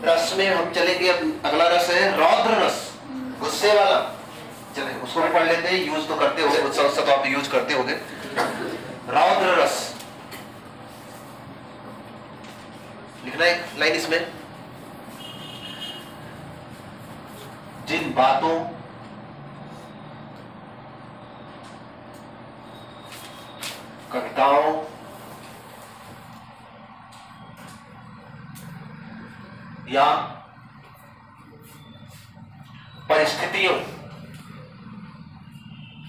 रस में हम चलेंगे। अब अगला रस है रौद्र रस, गुस्से वाला। चले उसको भी पढ़ लेते हैं, यूज तो करते होंगे, गुस्सा गुस्सा तो आप यूज करते होंगे। रौद्र रस लिखना एक लाइन इसमें। जिन बातों कविताओं या परिस्थितियों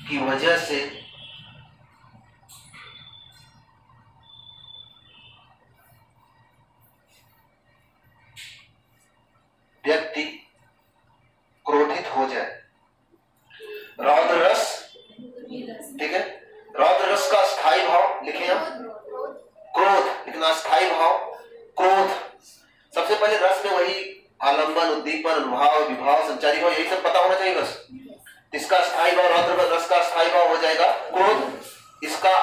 की वजह से व्यक्ति क्रोधित हो जाए। रौद्र रस, ठीक है। रौद्र रस का स्थायी भाव लिखे हम क्रोध, लिखना स्थायी भाव क्रोध। सबसे पहले रस में वही आलंबन, उद्दीपन, अनुभाव, विभाव, संचारी भाव, यही सब पता होना चाहिए बस। इसका स्थायी भाव, रौद्र रस का स्थायी भाव हो जाएगा क्रोध। इसका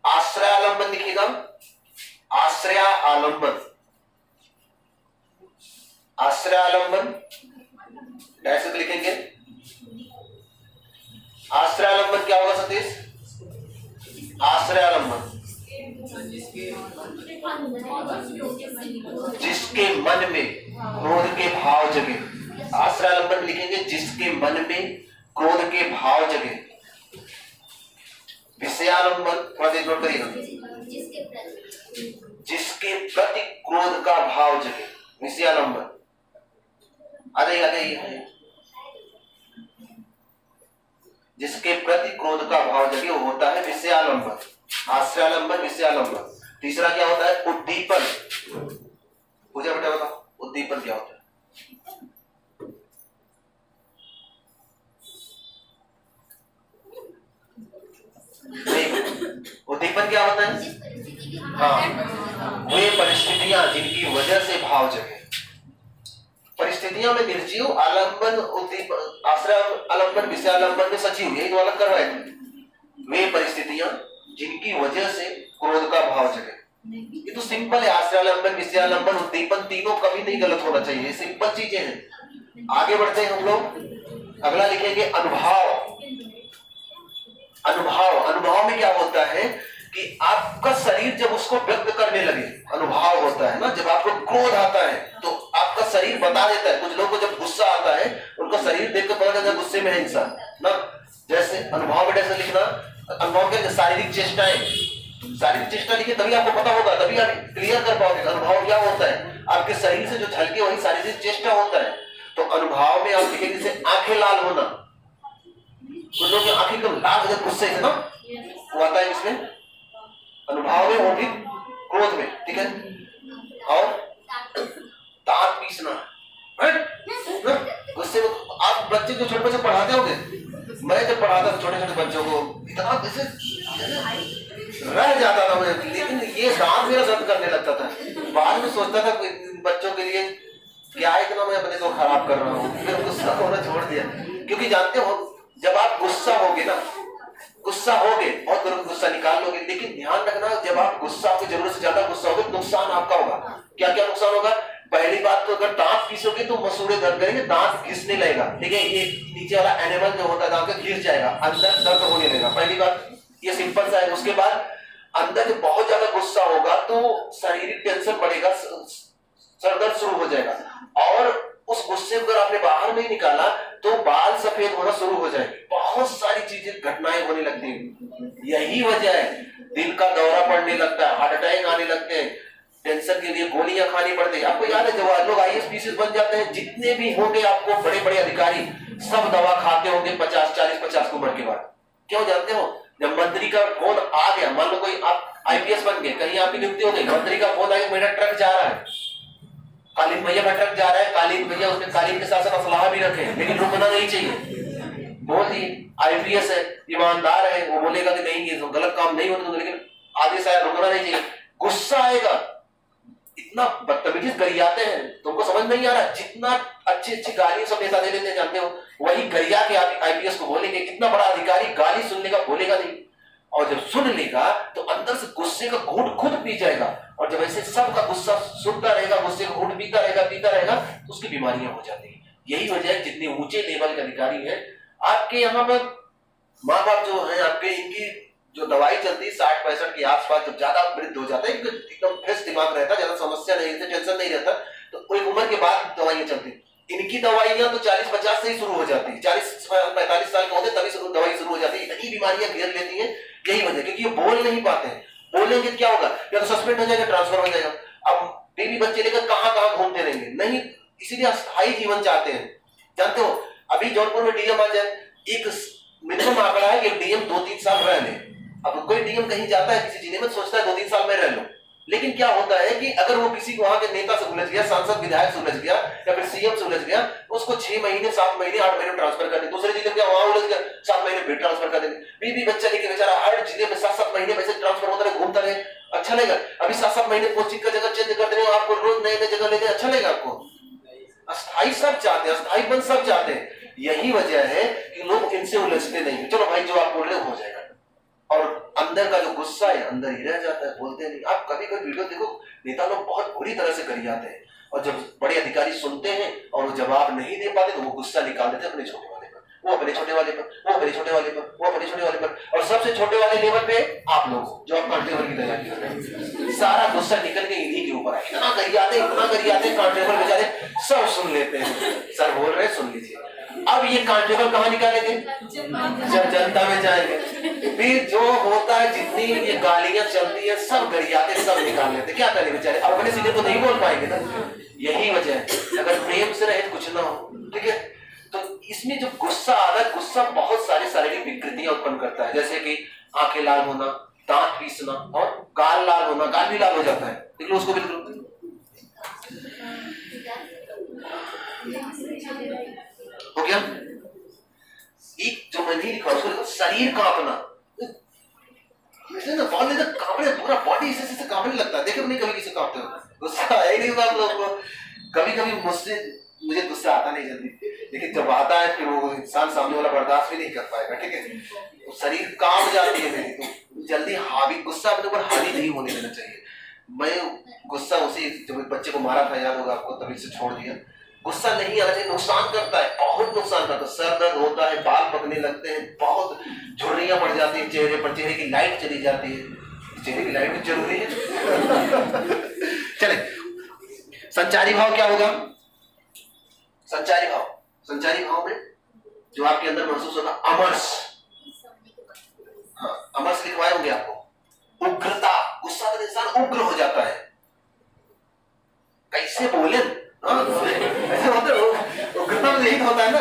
आश्रय आलंबन लिखिएगा, आश्रय आलंबन, आश्रय आलंबन ऐसे तो लिखेंगे। आश्रय आलंबन क्या होगा सतीश? आश्रय आलंबन जिसके मन में क्रोध के भाव जगे। आश्रय आलंबन लिखेंगे जिसके मन में क्रोध के भाव जगे। विषयालंबन थोड़ा देर नोट करिएगा, जिसके प्रति क्रोध का भाव जगे। विषयालंबन आ जाइए। जिसके प्रति क्रोध का भाव जगे वो होता है विषयालंबन। आश्रयालंबन, विषयालंबन। तीसरा क्या होता है? उद्दीपन। पूजा बेटा बताओ उद्दीपन क्या होता है? उद्दीपन क्या होता है? हाँ, वे परिस्थितियां जिनकी वजह से भाव जगे। परिस्थितियां में निर्जीव, आलंबन उद्दीपन, आश्रय आलंबन विषयालंबन में सजीव, यही तो अलग करवाए थे। वे परिस्थितियां जिनकी वजह से क्रोध का भाव जगे। ये तो सिंपल है। आश्रयालंबन, विषयालंबन, उद्दीपन तीनों कभी नहीं गलत होना चाहिए, सिंपल चीजें हैं। आगे बढ़ते हैं हम लोग। अगला लिखेंगे अनुभव। अनुभव, अनुभव में क्या होता है कि आपका शरीर जब उसको व्यक्त करने लगे, अनुभव होता है ना। जब आपको क्रोध आता है तो आपका शरीर बता देता है। कुछ लोगों को जब गुस्सा आता है उनका शरीर देख कर पता चलता है गुस्से में है इंसान ना। जैसे अनुभव में ऐसे लिखना, अनुभव के शारीरिक चेष्टाएं, शारीरिक चेष्टा लिखे तभी आपको पता होगा, तभी आप क्लियर कर पाओगे अनुभव क्या होता है। आपके शरीर से जो झलके वही शारीरिक चेष्टा होता है। तो अनुभव में आप लिखेंगे जैसे आंखें लाल होना। कुछ लोगों की आंखें एकदम लाल हो जाए गुस्से से ना, वो आता है इसमें अनुभव में, वो भी क्रोध में, ठीक है। और दांत पीसना गुस्से में। आप बच्चे जो छोटे बच्चे पढ़ाते होंगे, मैं जब पढ़ाता था छोटे छोटे बच्चों को इतना जैसे रह जाता था मैं, लेकिन ये दांत मेरा दर्द करने लगता था। बाद में सोचता था बच्चों के लिए क्या इतना मैं अपने को खराब कर रहा हूँ। फिर गुस्सा होना छोड़ दिया, क्योंकि जानते हो जब आप गुस्सा होगे ना, गुस्सा होगे बहुत तुरंत गुस्सा निकाल लोगे, लेकिन ध्यान रखना जब आप गुस्सा, आपकी जरूरत से ज्यादा गुस्सा होगे नुकसान आपका होगा। क्या क्या नुकसान होगा? पहली बात तो अगर दांत पीसोगे तो मसूड़े दर्द करेंगे, दांत घिसने लगेगा, ठीक है। ये नीचे वाला एनिमल जो होता है दांत का घिस जाएगा, अंदर दर्द होने लगेगा। पहली बात ये सिंपल सा है। उसके बाद अंदर जब बहुत ज्यादा गुस्सा होगा तो शारीरिक टेंशन बढ़ेगा, सर दर्द शुरू हो जाएगा। और उस गुस्से को अगर आपने बाहर नहीं निकाला तो बाल सफेद होना शुरू हो जाएंगे, बहुत सारी चीजें घटनाएं होने लगती हैं। यही वजह है दिल का दौरा पड़ने लगता है, हार्ट अटैक आने लगते हैं, टेंशन के लिए गोलियां खानी पड़ती है। आपको याद है जब लोग IAS PCS बन जाते हैं, जितने भी होंगे आपको बड़े बड़े अधिकारी, सब दवा खाते होंगे 50 उम्र के बाद। क्यों जानते हो? जब मंत्री का फोन आ गया, मान लो कोई आप IPS बन गए, कहीं आपकी नियुक्ति हो गई, मंत्री का फोन आया मेरा ट्रक जा रहा है, कालीन भैया का ट्रक जा रहा है, कालीन भैया उसमें कालीन के साथ साथ अफलाह भी रखे, लेकिन रुकना नहीं चाहिए। बोल दिए IPS है, ईमानदार है, वो बोलेगा कि नहीं ये गलत काम नहीं होता, लेकिन आदेश आया रुकना नहीं चाहिए। गुस्सा आएगा, इतना बदतमीजी गरियाते हैं, तुमको समझ नहीं आ रहा। जितना अच्छी अच्छी गाली सब नेता दे देते हैं जानते हो, वही गरिया के IPS को बोलेंगे। इतना बड़ा अधिकारी गाली सुनने का बोलेगा नहीं। और जब सुन लेगा तो अंदर से गुस्से का घूंट खुद पी जाएगा, और जब ऐसे सबका गुस्सा सुनता रहेगा, गुस्से का घूंट पीता रहेगा तो उसकी बीमारियां हो जाती है। यही वजह है जितने ऊंचे लेवल के अधिकारी हैं आपके यहाँ पर, माँ बाप जो है आपके, इनकी जो दवाई चलती है 60-65 के आसपास, जब ज्यादा वृद्ध हो जाता है, एकदम फ्रेश दिमाग रहता है, ज्यादा समस्या नहीं रहती, टेंशन नहीं रहता, तो कोई उम्र के बाद दवाइयां चलती। इनकी दवाइयां तो 40-50 से ही शुरू हो जाती है, 40-45 साल के होते तभी दवाई शुरू हो जाती है। इतनी बीमारियां घेर लेती हैं, यही वजह, क्योंकि ये बोल नहीं पाते हैं। बोलेंगे क्या होगा, या तो सस्पेंड हो जाएगा, ट्रांसफर हो जाएगा। अब बीवी बच्चे लेकर कहां कहां घूमते रहेंगे, नहीं, इसीलिए स्थायी जीवन चाहते हैं। जानते हो अभी जौनपुर में डीएम आ जाए, एक मिनिमम आंकड़ा है कि डीएम 2-3 साल रह ले। अब कोई डीएम कहीं जाता है किसी जिले में, सोचता है 2-3 साल में रह लो, लेकिन क्या होता है कि अगर वो किसी वहां के नेता से उलझ गया, सांसद विधायक से उलझ गया, या फिर सीएम से उलझ गया, उसको 6 महीने 7 महीने 8 महीने ट्रांसफर कर देंगे। दूसरे जिले में वहां उलझ गया, 7 महीने फिर ट्रांसफर कर देंगे। बीवी बच्चा लेके बेचारा हर जिले में 7-7 महीने वैसे ट्रांसफर होता रहे, घूमता रहे, अच्छा लगेगा? अभी 7-7 महीने पोस्टिंग का जगह चेंज कर देंगे, आपको रोज नए नए जगह लेते, अच्छा लगेगा आपको? अस्थाई सब चाहते हैं, अस्थाई बन सब चाहते हैं। यही वजह है कि लोग इनसे उलझते नहीं। चलो भाई, जो आप बोल रहे हो जाएगा, और अंदर का जो गुस्सा है अंदर ही रह जाता है, बोलते नहीं। आप कभी कभी वीडियो देखो, नेता लोग बहुत बुरी तरह से कर जाते हैं, और जब बड़े अधिकारी सुनते हैं और वो जवाब नहीं दे पाते तो वो गुस्सा निकाल देते अपने छोटे वाले पर, वो अपने छोटे वाले पर, वो अपने छोटे वाले पर, वो अपने छोटे वाले पर, और सबसे छोटे वाले लेवल पे आप लोग जो आप कांटेबल की तैयारी कर रहे हैं, सारा गुस्सा निकल के इन्हीं के ऊपर है। इतना गरियाते कांटेबल बेचारे सब सुन लेते हैं, सर बोल रहे सुन लीजिए। अब ये कांटेबल कहाँ निकालेंगे? जब जनता में जाएंगे, फिर जो होता है, जितनी ये गालियां चलती है, सब गरियाते सब निकाल लेते। क्या करें बेचारे, अपने सीधे तो नहीं बोल पाएंगे ना। यही वजह है, अगर प्रेम से रहे कुछ ना हो, ठीक है? तो इसमें जो गुस्सा आता है, गुस्सा बहुत सारी शारीरिक विकृतियां उत्पन्न करता है, जैसे कि आंखें लाल होना, दांत पीसना, और गाल लाल होना, गाल भी लाल हो जाता है। देख लो उसको, बिल्कुल हो गया। एक जो मैंने लिखा उसको शरीर कांपना, ना बहुत कांपने, पूरा बॉडी इसे कांपने लगता है। देखो नहीं कभी किसी कांपते हो, गुस्सा आया ही नहीं होगा आप लोगों को। कभी कभी मुझे गुस्सा आता नहीं जल्दी, लेकिन जब आता है फिर वो इंसान सामने वाला बर्दाश्त भी नहीं कर पाएगा, ठीक है? तो शरीर कांप जाती है मेरी, तो जल्दी हावी, गुस्सा अपने ऊपर हावी नहीं होने देना चाहिए। मैं गुस्सा उसी जब बच्चे को मारा था, याद होगा आपको, तभी से छोड़ दिया। गुस्सा नहीं आना चाहिए, नुकसान करता है, बहुत नुकसान करता है। सर दर्द होता है, बाल पकने लगते हैं, बहुत झुर्रियां पड़ जाती है चेहरे पर, चेहरे की लाइट चली जाती है। चेहरे की लाइट जरूरी है। चले, संचारी भाव क्या होगा? संचारी भाव में जो आपके अंदर महसूस होगा, अमर्ष, हाँ अमर्ष लिखवाए होंगे आपको। उग्रता, गुस्सा का इंसान उग्र हो जाता है, कैसे बोले, ऐसे होता है, उग्रता में यही होता है ना।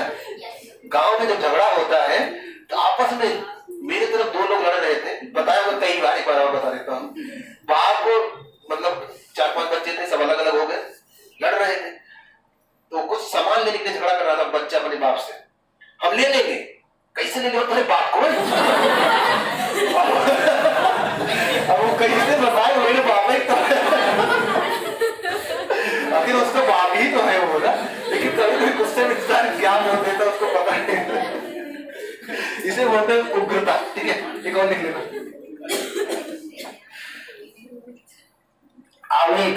गांव में जब झगड़ा होता है तो आपस में, मेरे तरफ 2 लोग लड़ रहे थे, बताया मैं कई बार, एक बार और बता देता हूँ। बाप को मतलब 4-5 बच्चे थे, सब अलग अलग हो गए, लड़ रहे थे, तो कुछ सामान लेने के लिए झगड़ा कर रहा था बच्चा अपने बाप से। हम ले लेंगे, कैसे ले लेंगे? बाप को अब वो कैसे बताए, मेरे बाप ही तो आखिर उसका बाप ही तो है वो ना, लेकिन कभी कभी गुस्से में इंसान क्या बोल देता है उसको पता नहीं। इसे बोलते हैं उग्रता, ठीक है? एक और लिख लेना, आवेग।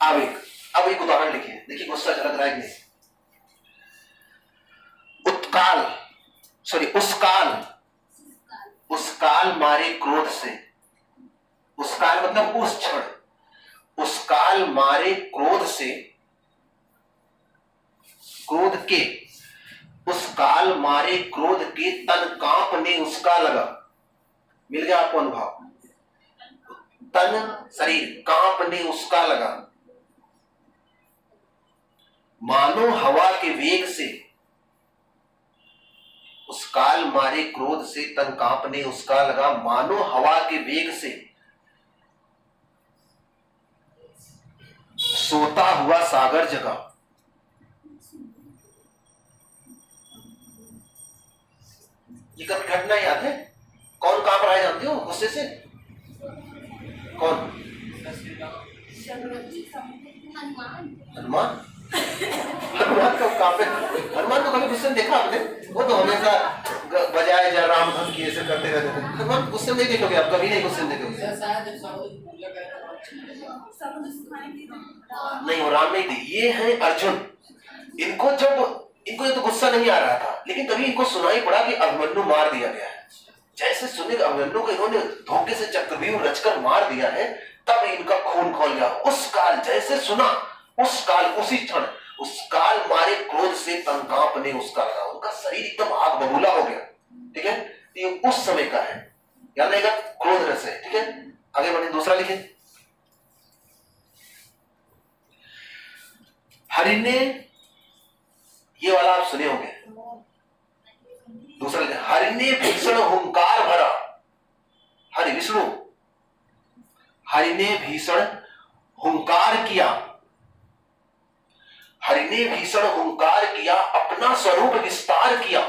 आवेग, अब एक उदाहरण लिखिए, देखिए गुस्सा झलक रहा है कि नहीं। उसकाल मारे क्रोध से, उसकाल मतलब उस क्षण, उसकाल मारे क्रोध से, क्रोध के, उसकाल मारे क्रोध के तन कांपने उसका लगा। मिल गया आपको अनुभव? तन शरीर कांपने उसका लगा, मानो हवा के वेग से। उस काल मारे क्रोध से तन कांपने उसका लगा, मानो हवा के वेग से। सोता हुआ सागर जगा। ये कभी घटना याद है? कौन कांप रहा है जानते हो गुस्से से? कौन? हनुमान। हनुमान को काफी, हनुमान को कभी गुस्से में देखा आपने? वो तो हमेशा बजाय जय राम धन की ऐसे करते रहते थे। हनुमान गुस्से में नहीं देखोगे आप, कभी नहीं गुस्से में देखोगे। नहीं, वो राम नहीं थे, ये है अर्जुन। इनको तो गुस्सा नहीं आ रहा था, लेकिन तभी इनको सुनाई पड़ा कि अभिमन्यु मार दिया गया है। जैसे सुने अभिमन्यु को इन्होंने धोखे से चक्रव्यूह रचकर मार दिया है, तब इनका खून खौल गया। उस काल जैसे सुना, उस काल उसी क्षण उस काल मारे क्रोध से तन कांपने उसका लगा, उनका शरीर एकदम आग बबूला हो गया। ठीक है, ये उस समय का है, याद रहेगा, क्रोध रस है। ठीक है, आगे बढ़े, दूसरा लिखे। हरि ने, ये वाला आप सुने होंगे, दूसरा लिखे, हरि ने भीषण हुंकार भरा। हरि विष्णु, हरि ने भीषण हुंकार किया, हरि ने भीषण हुंकार किया, अपना स्वरूप विस्तार किया।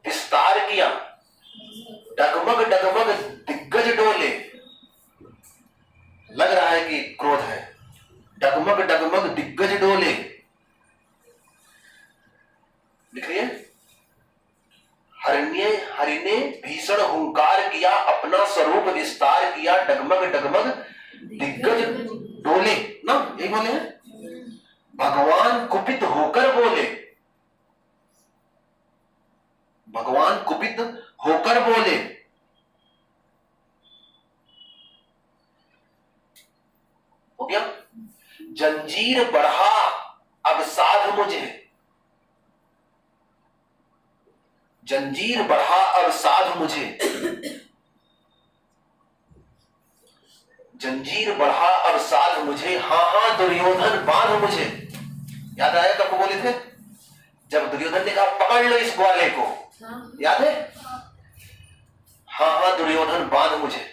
विस्तार किया, डगमग डगमग दिग्गज डोले। लग रहा है कि क्रोध है। डगमग डगमग दिग्गज डोले, लिखिए, हरि ने भीषण हुंकार किया, अपना स्वरूप विस्तार किया, डगमग डगमग दिग्गज डोले ना, यही बोले हैं। भगवान कुपित होकर बोले, भगवान कुपित होकर बोले। हो गया। जंजीर बढ़ा अब साध मुझे, जंजीर बढ़ा अब साध मुझे, जंजीर बढ़ा अब साध मुझे, हाँ दुर्योधन बांध मुझे। याद आया कब बोले थे? जब दुर्योधन ने कहा पकड़ लो इस ग्वाले को, याद है? हाँ दुर्योधन बांध मुझे।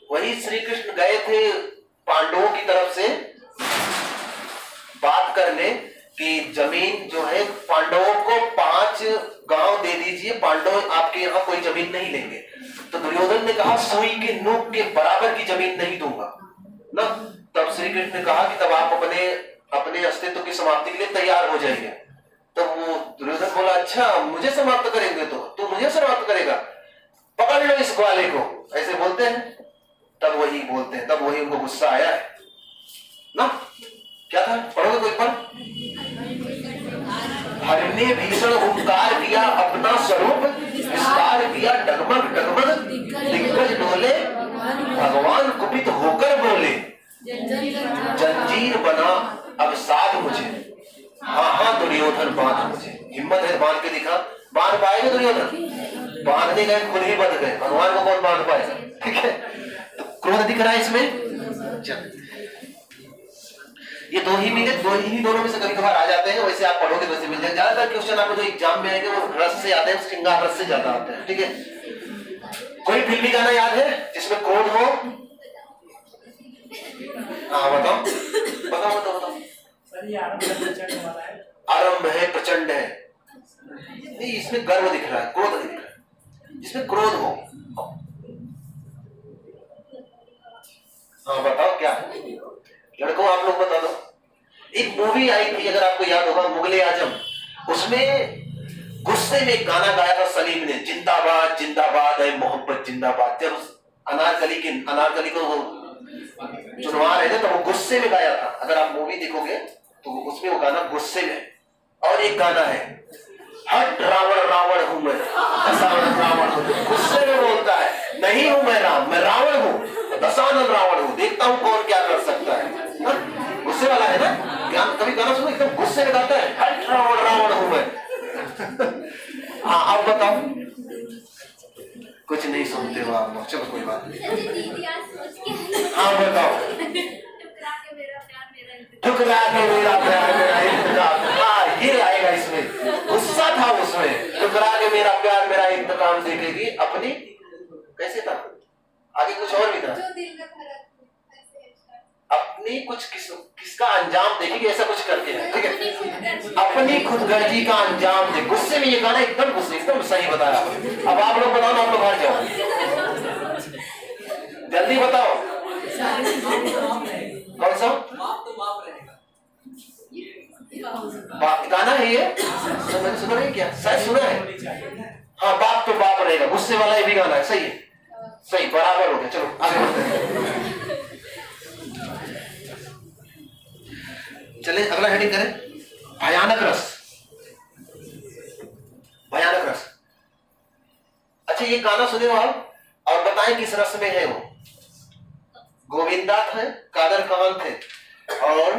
वही श्री कृष्ण गए थे पांडवों की तरफ से बात करने कि जमीन जो है पांडवों को 5 गांव दे दीजिए, पांडव आपके यहाँ कोई जमीन नहीं लेंगे। तो दुर्योधन ने कहा सुई के नोक के बराबर की जमीन नहीं दूंगा ना। तब श्री कृष्ण ने कहा कि तब आप अपने अस्तित्व की समाप्ति के लिए तैयार हो जाइए। तो वो दुर्योधन बोला अच्छा मुझे समाप्त करेंगे, तो तू मुझे समाप्त करेगा, पकड़ लो इस ग्वाले को, ऐसे बोलते हैं। तब वही बोलते हैं, तब वही उनको गुस्सा आया है ना। क्या था, पढ़ोगे कोई पर? हरि ने भीषण हुंकार किया, अपना स्वरूप विस्तार किया, डगमग डगमग दिग्गज डोले, भगवान कुपित होकर बोले, जंजीर बना अब साध मुझे, हाँ दुर्योधन बांध मुझे। हिम्मत है बांध के दिखा। बांध पाएगा दुर्योधन? बांधने गए खुद ही बंध गए, भगवान को कौन बांध पाए? ठीक है, तो क्रोध दिख रहा है इसमें। ये दो ही मिले, दोनों में से कभी कभार आ जाते हैं, वैसे आप पढ़ोगे वैसे मिल जाएंगे। ज्यादातर क्वेश्चन आपको जो एग्जाम में आएंगे वो रस से आते हैं, श्रृंगार रस से ज्यादा आते हैं। ठीक है, कोई फिल्मी गाना याद है जिसमें क्रोध हो? हाँ बताओ बताओ बताओ बताओ। आरंभ है प्रचंड है, नहीं इसमें गर्व दिख रहा है, क्रोध दिख रहा है, जिसमें क्रोध हो। हाँ बताओ क्या लड़कों, आप लोग बता दो। एक मूवी आई थी अगर आपको याद होगा, मुगले आजम, उसमें गुस्से में गाना गाया था सलीम ने, जिंदाबाद जिंदाबाद है मोहब्बत जिंदाबाद। जब अनारकली को चुनवा रहे थे तो वो गुस्से में गाया था। अगर आप मूवी देखोगे तो उसमें वो गाना गुस्से में। और एक गाना है हट रावण रावण हूं मैं, रावण हूं, गुस्से में बोलता है नहीं हूं मैं राम, मैं रावण हूं, दशानन रावण हूं, देखता हूं कौन क्या कर सकता है। गुस्से वाला है ना। कभी गाना सुनो एकदम गुस्से में गाता है हट रावण रावण हूं मैं। हाँ आप बताओ। कुछ नहीं सुनते हो आप, चलो कोई बात नहीं। हाँ बताओ। ठुकरा के मेरा प्यार मेरा इंतकाम, हाँ ये आएगा इसमें। गुस्सा था उसमें, ठुकरा के मेरा प्यार मेरा इंतकाम देखेगी अपनी। कैसे था आगे, कुछ और भी था, अपनी कुछ किसका अंजाम देखेगी, ऐसा कुछ करके है। ठीक है, अपनी अपनी खुदगर्जी का अंजाम दे। गुस्से में ये गाना एकदम गुस्से, एकदम सही बताया। अब आप लोग बताओ ना, आप लोग बाहर जाओ, जल्दी बताओ कौन सा गाना है ये? मैंने सुना है क्या? शायद सुना है। हाँ, बाप तो बाप रहेगा, गुस्से वाला ये भी गाना है। सही है, सही, बराबर हो गया। चलो आगे बढ़ते हैं। चलिए अगला हेडिंग करें, भयानक रस। भयानक रस। अच्छा, ये गाना सुने हो आप और बताएं किस रस में है वो? गोविंदा थे, कादर खान थे और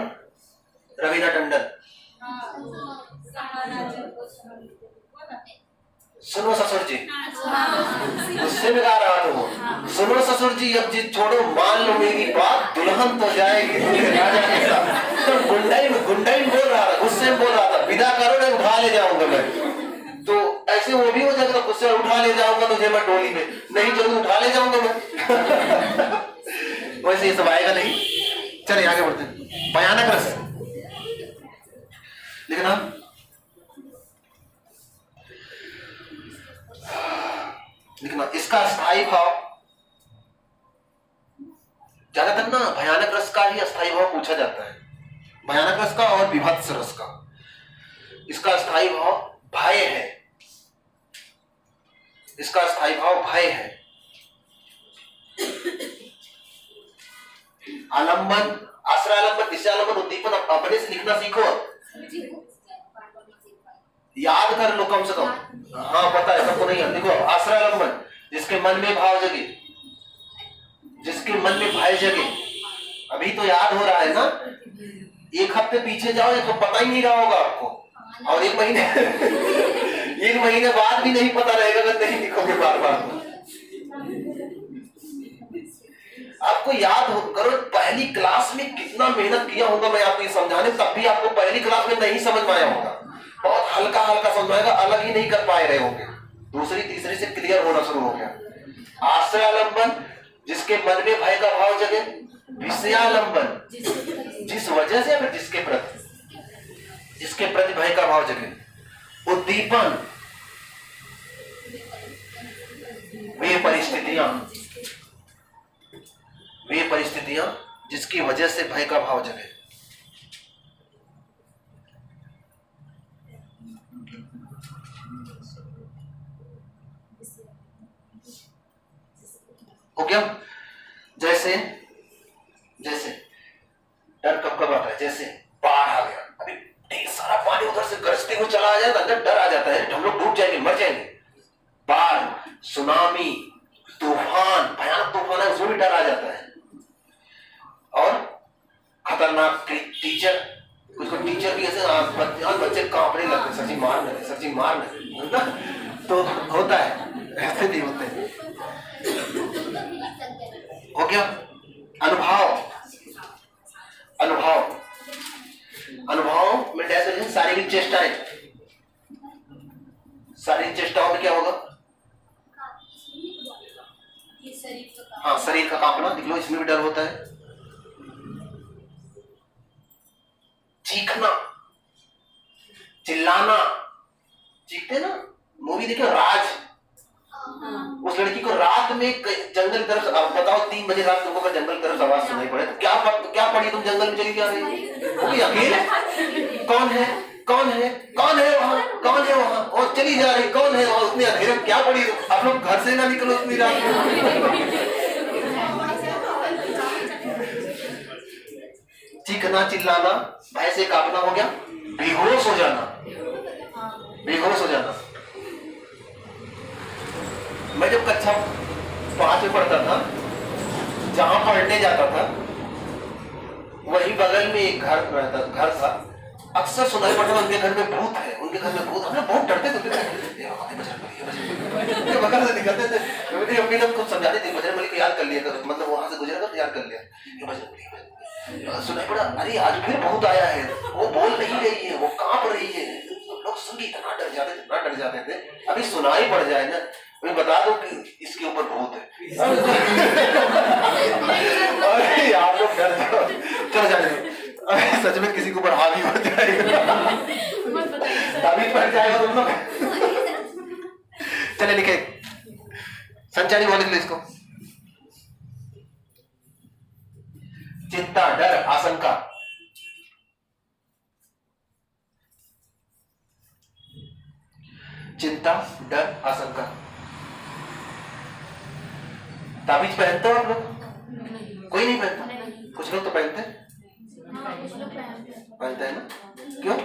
रवीना टंडन। सुनो ससुर जी, गुस्से में गा रहा था वो। सुनो ससुर जी, अब जिद छोड़ो, मान लो मेरी बात, दुल्हन तो जाएगी राजा के साथ। तो गुंडाई बोल रहा था, गुस्से में बोल रहा था, विदा करो नहीं उठा ले जाऊंगा मैं। तो ऐसे वो भी हो जाएगा, गुस्से में उठा ले जाऊंगा तुझे मैं डोली में, नहीं चलो उठा ले जाऊंगा मैं। वैसे ये सब आएगा नहीं। चलिए आगे बढ़ते हैं। भयानक रस लिखना, लिखना। इसका स्थायी भाव, ज्यादातर ना भयानक रस का ही स्थायी भाव पूछा जाता है, भयानक रस का और विभत्स रस का। इसका स्थायी भाव भय है, इसका स्थायी भाव भय है। आलंबन, आश्रयालंबन, निश्चयालंबन, उद्दीपन अपने से लिखना सीखो, याद कर लो कम से कम। हाँ पता है सबको, नहीं है। देखो, आश्रयालंबन, जिसके मन में भाव जगे, जिसके मन में भय जगे। अभी तो याद हो रहा है ना, एक हफ्ते पीछे जाओ तो पता ही नहीं रहा होगा आपको, और एक महीने बाद भी नहीं पता रहेगा अगर नहीं लिखोगे बार बार। आपको याद हो, करो पहली क्लास में कितना मेहनत किया होगा मैं आपको ये समझाने, तब भी आपको पहली क्लास में नहीं समझ में आया होगा, बहुत हल्का हल्का समझ में आएगा, अलग ही नहीं कर पाए रहे होंगे। दूसरी तीसरी से क्लियर होना शुरू हो गया। आश्रयालंबन, जिसके मन में भय का भाव जगे। विषयालंबन, जिस वजह से फिर जिसके प्रति भय का भाव जगे। उद्दीपन, वे परिस्थितियां जिसकी वजह से भय का भाव जगे। हो गया? जैसे डर कब आता है? जैसे बाढ़ आ गया, अभी ढेर सारा पानी उधर से गरजते हुए चला आ जाए, अंदर डर आ जाता है, हम लोग डूब जाएंगे, मर जाएंगे। बाढ़, सुनामी, तूफान, भयानक तूफान है, उसमें भी डर आ जाता है। और खतरनाक टीचर, उसको टीचर भी ऐसे बच्चे कांपने लगते, सर जी मार नहीं, तो होता है, ऐसे नहीं होते। हो गया? अनुभव में शारीरिक चेष्टाएं। शारीरिक चेष्टाओं में क्या होगा? हाँ, शरीर का कांपना, देख लो, इसमें भी डर होता है। चीखना, चिल्लाना, चीखते ना, मूवी देखो राज, उस लड़की को रात में जंगल की तरफ, बताओ 3 बजे रात तुमको अगर जंगल की तरफ आवाज सुनाई पड़े तो क्या पड़ी? तुम जंगल में चली जा रही हो, अकेले, कौन है वहाँ, और चली जा रही, कौन है? और उतने अंधेरे में क्या पड़ी? आप लोग घर से ना निकलो उतनी रात में। चीखना, चिल्लाना, भय से कांपना। हो गया? बेहोश हो जाना। मैं जब कक्षा 5 में पढ़ता था, जहां पढ़ने जाता था वही बगल में एक घर था, अक्सर सुनाई पड़ता था उनके घर में भूत है, हम लोग बहुत डरते थे, बगल से निकलते थे, मेरी अम्मी लोग कुछ समझाते थे, बजरंगबली को याद कर लिया करो, मतलब वहां से गुजरेगा तो याद कर लिया। सुनाई पड़ा, अरे आज फिर भूत आया है, वो बोल नहीं रही है, वो कांप रही है। लोग सुन के इतना डर जाते थे। अभी सुनाई पड़ जाए ना, मैं बता दो कि इसके ऊपर भूत है, अरे आप लोग डर जाओ, चल जाए, सच में किसी के ऊपर हावी हो जाएगा। तबीज बैठ जाएगा तुम लोग। चले लिखे, संचारी बोले लिख लो इसको। चिंता, डर, आशंका। चिंता, डर, आशंका। ताबीज पहनते हो आप लोग? कोई नहीं पहनता? कुछ लोग तो पहनते हैं। पहनते हैं ना? क्यों?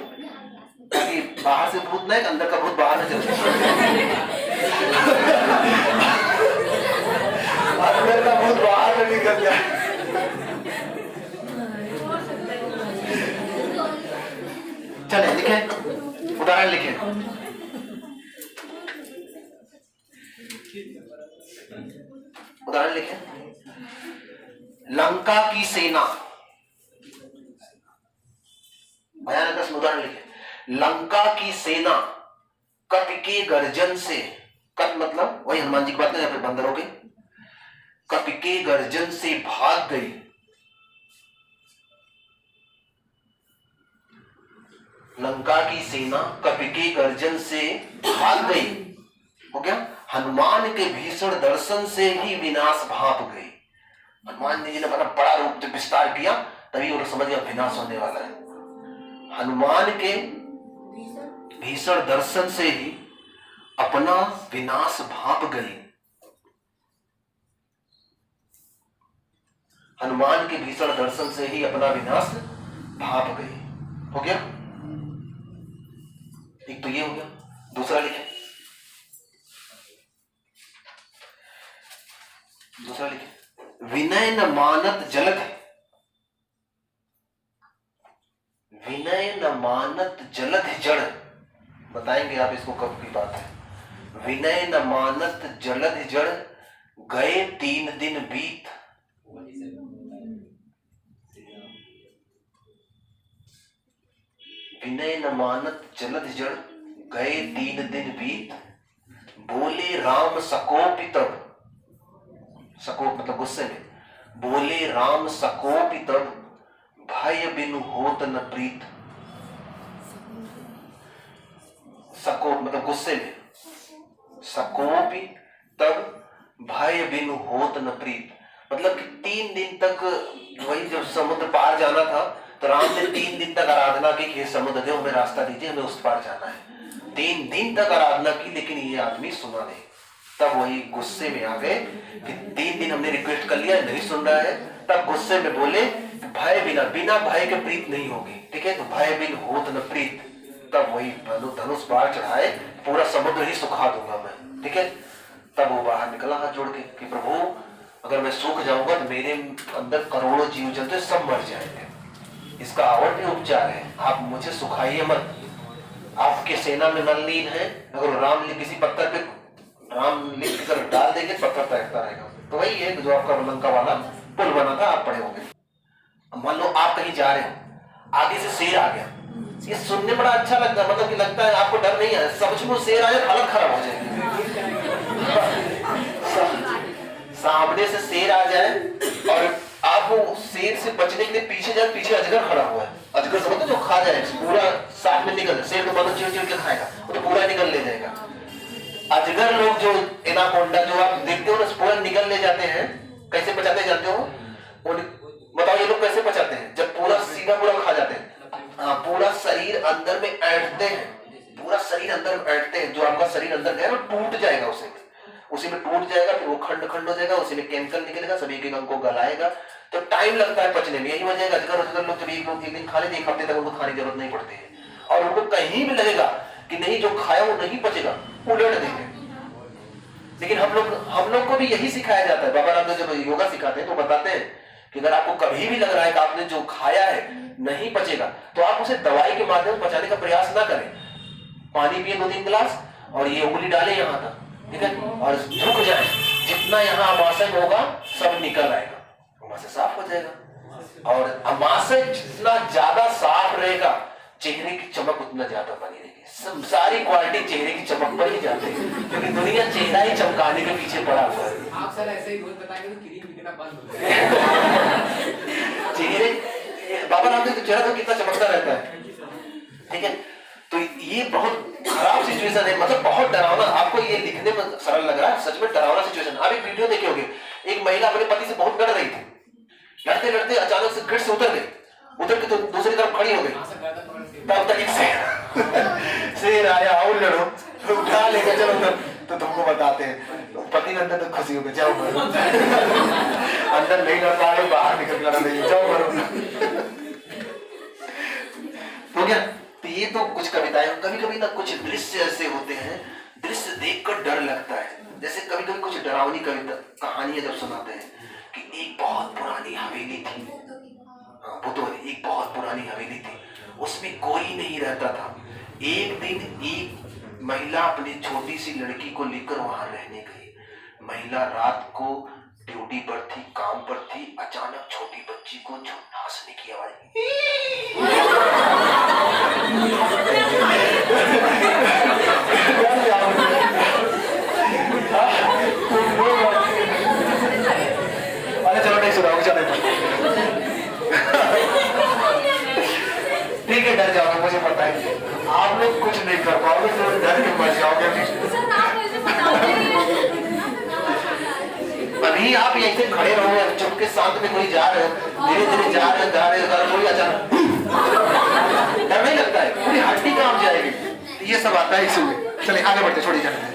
ताकि बाहर से भूत नहीं, अंदर का भूत बाहर न चले। अंदर का भूत बाहर में निकल जाए। चले लिखे, उदाहरण लिखे। उदाहरण लिखे। लंका की सेना, भयानक उदाहरण लिखे। लंका की सेना कप के गर्जन से, कप मतलब वही हनुमान जी की बात करें, या फिर बंदरों के, कप के गर्जन से भाग गई। लंका की सेना कप के गर्जन से भाग गई। हो गया। हनुमान के भीषण दर्शन से ही विनाश भाप गई। हनुमान जी ने बड़ा बड़ा रूप जब विस्तार किया तभी वो लोग समझ गया विनाश होने वाला है। हनुमान के भीषण दर्शन से ही अपना विनाश भाप गई। हनुमान के भीषण दर्शन से ही अपना विनाश भाप गई। हो गया। एक तो ये हो गया। दूसरा लिखे, दूसरा लिखे। विनय न मानत जलद, विनय न मानत जलद जड़। बताएंगे आप इसको कब की बात है। विनय न मानत जलद जड़, गए 3 दिन बीत। विनय न मानत जलद जड़, गए 3 दिन बीत। बोले राम सकोपि तब, सकोप मतलब गुस्से में। बोले राम सकोपि तब, भय बिनु होत न प्रीत। सकोप मतलब गुस्से में। सकोपि तब, भय बिनु होत न प्रीत। मतलब कि 3 दिन तक, वही जब समुद्र पार जाना था तो राम ने 3 दिन तक आराधना की कि समुद्र देव हमें रास्ता दीजिए, हमें उस पार जाना है। 3 दिन तक आराधना की लेकिन ये आदमी सुना नहीं। तब वही गुस्से में आ गए कि 3 दिन हमने रिक्वेस्ट कर लिया, नहीं सुन रहा है। तब गुस्से में बोले भय बिना, बिना भय के प्रीत नहीं होगी। ठीक है, तो भय बिन होत न प्रीत। तब वही धनुष बाढ़ चढ़ाए, पूरा समुद्र ही सुखा दूंगा मैं। ठीक है, तब वो बाहर निकला हाथ जोड़ के कि प्रभु अगर मैं सूख जाऊंगा तो मेरे अंदर करोड़ों जीव जंतु सब मर जाएंगे। इसका और भी उपचार है, आप मुझे सुखाइए मत। आपके सेना में नलनील है, अगर राम लिख किसी पत्थर पे राम लिख कर डाल देंगे पत्थर तैरता रहेगा। तो वही है जो आपका लंका वाला पुल बना था, आप पड़े होंगे। मान लो आप कहीं जा रहे हो, आगे से शेर आ गया। ये सुनने बड़ा अच्छा लगता है, मतलब कि लगता है आपको डर नहीं है। सचमुच शेर आ जाए हालत खराब हो जाएगी। सामने से शेर आ जाए और आप वो शेर से बचने के लिए पीछे जाए, पीछे अजगर खड़ा हुआ है। अजगर समझते जो खा जाए पूरा साथ में निकल, शेर तो मतलब चिड़ चिड़ के खाएगा, वो तो पूरा निकल ले जाएगा। अजगर लोग जो एनाकोंडा जो आप देखते हो ना पूरा निकल ले जाते हैं। कैसे बचाते हैं जानते हो? बताओ ये लोग कैसे बचाते हैं? जब पूरा सीधा पूरा खा जाते हैं, पूरा शरीर अंदर में ऐंठते हैं, पूरा शरीर अंदर में ऐंठते हैं। जो आपका शरीर अंदर गया ना टूट जाएगा, उसी में टूट जाएगा, फिर वो खंड खंड हो जाएगा, उसी में केमिकल निकलेगा, सभी के अंग को गलाएगा। तो टाइम लगता है पचने में। यही वजह है अजगर लोग जब एक दिन खा लेते, 1 हफ्ते तक उनको खाने की जरूरत नहीं पड़ती है। और उनको कहीं भी लगेगा कि नहीं जो खाया वो नहीं पचेगा, उलट देंगे। लेकिन हम लोग को भी यही सिखाया जाता है। बाबा रामदेव जब योगा सिखाते हैं तो बताते हैं कि अगर आपको कभी भी लग रहा है कि आपने जो खाया है नहीं पचेगा, तो आप उसे दवाई के माध्यम से पचाने का प्रयास ना करें। पानी पिए 2-3 गिलास और ये उंगली डाले यहाँ तक, ठीक है, और झुक जाए। जितना यहाँ अमाशय होगा सब निकल आएगा, अमाशय साफ हो जाएगा। और अमाशय जितना ज्यादा साफ रहेगा, चेहरे की चमक उतना ज्यादा बनी रहेगी। सारी क्वालिटी चेहरे की चमक पर ही जाती है, क्योंकि दुनिया चेहरा ही चमकाने के पीछे पड़ा हुआ है। आप सर ऐसे ही रोज बताएंगे तो क्रीम बिकना बंद हो जाएगा। चेहरे बाबा रामदेव तो चेहरा तो कितना चमकता रहता है। ठीक है, तो ये बहुत खराब सिचुएशन है, मतलब बहुत डरावना। आपको ये लिखने में सरल लग रहा है, सच में डरावना सिचुएशन। आप एक वीडियो देखे होंगे, एक महिला अपने पति से बहुत डर रही थी, लड़ते लड़ते अचानक से गेट से उतर गई, उतर के तो दूसरी तरफ खड़ी हो गई। तब तक एक शेर आया, और लड़ो, उठा लेकर चलो तो तुमको बताते हैं। पति के अंदर तो खुशी हो गई, जाओ करो। अंदर नहीं लड़ पा रहे, बाहर निकल लड़ा नहीं, जाओ करो। हो गया। तो ये तो कुछ कविताएं, कभी कभी ना कुछ दृश्य ऐसे होते हैं, दृश्य देखकर डर लगता है। जैसे कभी कभी कुछ डरावनी कविता कहानियां जब सुनाते हैं कि एक बहुत पुरानी हवेली थी, वो तो एक बहुत पुरानी हवेली थी, उसमें कोई नहीं रहता था। एक दिन एक महिला अपनी छोटी सी लड़की को लेकर वहां रहने गई। महिला रात को ड्यूटी पर थी, काम पर थी, अचानक छोटी बच्ची को हंसने की आवाज। अरे चलो नहीं सुनाओ, चलो ठीक है, डर जाओगे, मुझे पता है आप लोग कुछ नहीं कर पाओगे, तो डर के मर जाओगे। अभी आप यहीं से खड़े रहो, चुपके शांत में कोई जा रहे हो, धीरे धीरे जा रहे हो, कोई अचानक डर नहीं लगता है, पूरी हड्डी काम जाएगी। ये सब आता है इसमें। चलिए आगे बढ़ते, छोड़ी जाते हैं।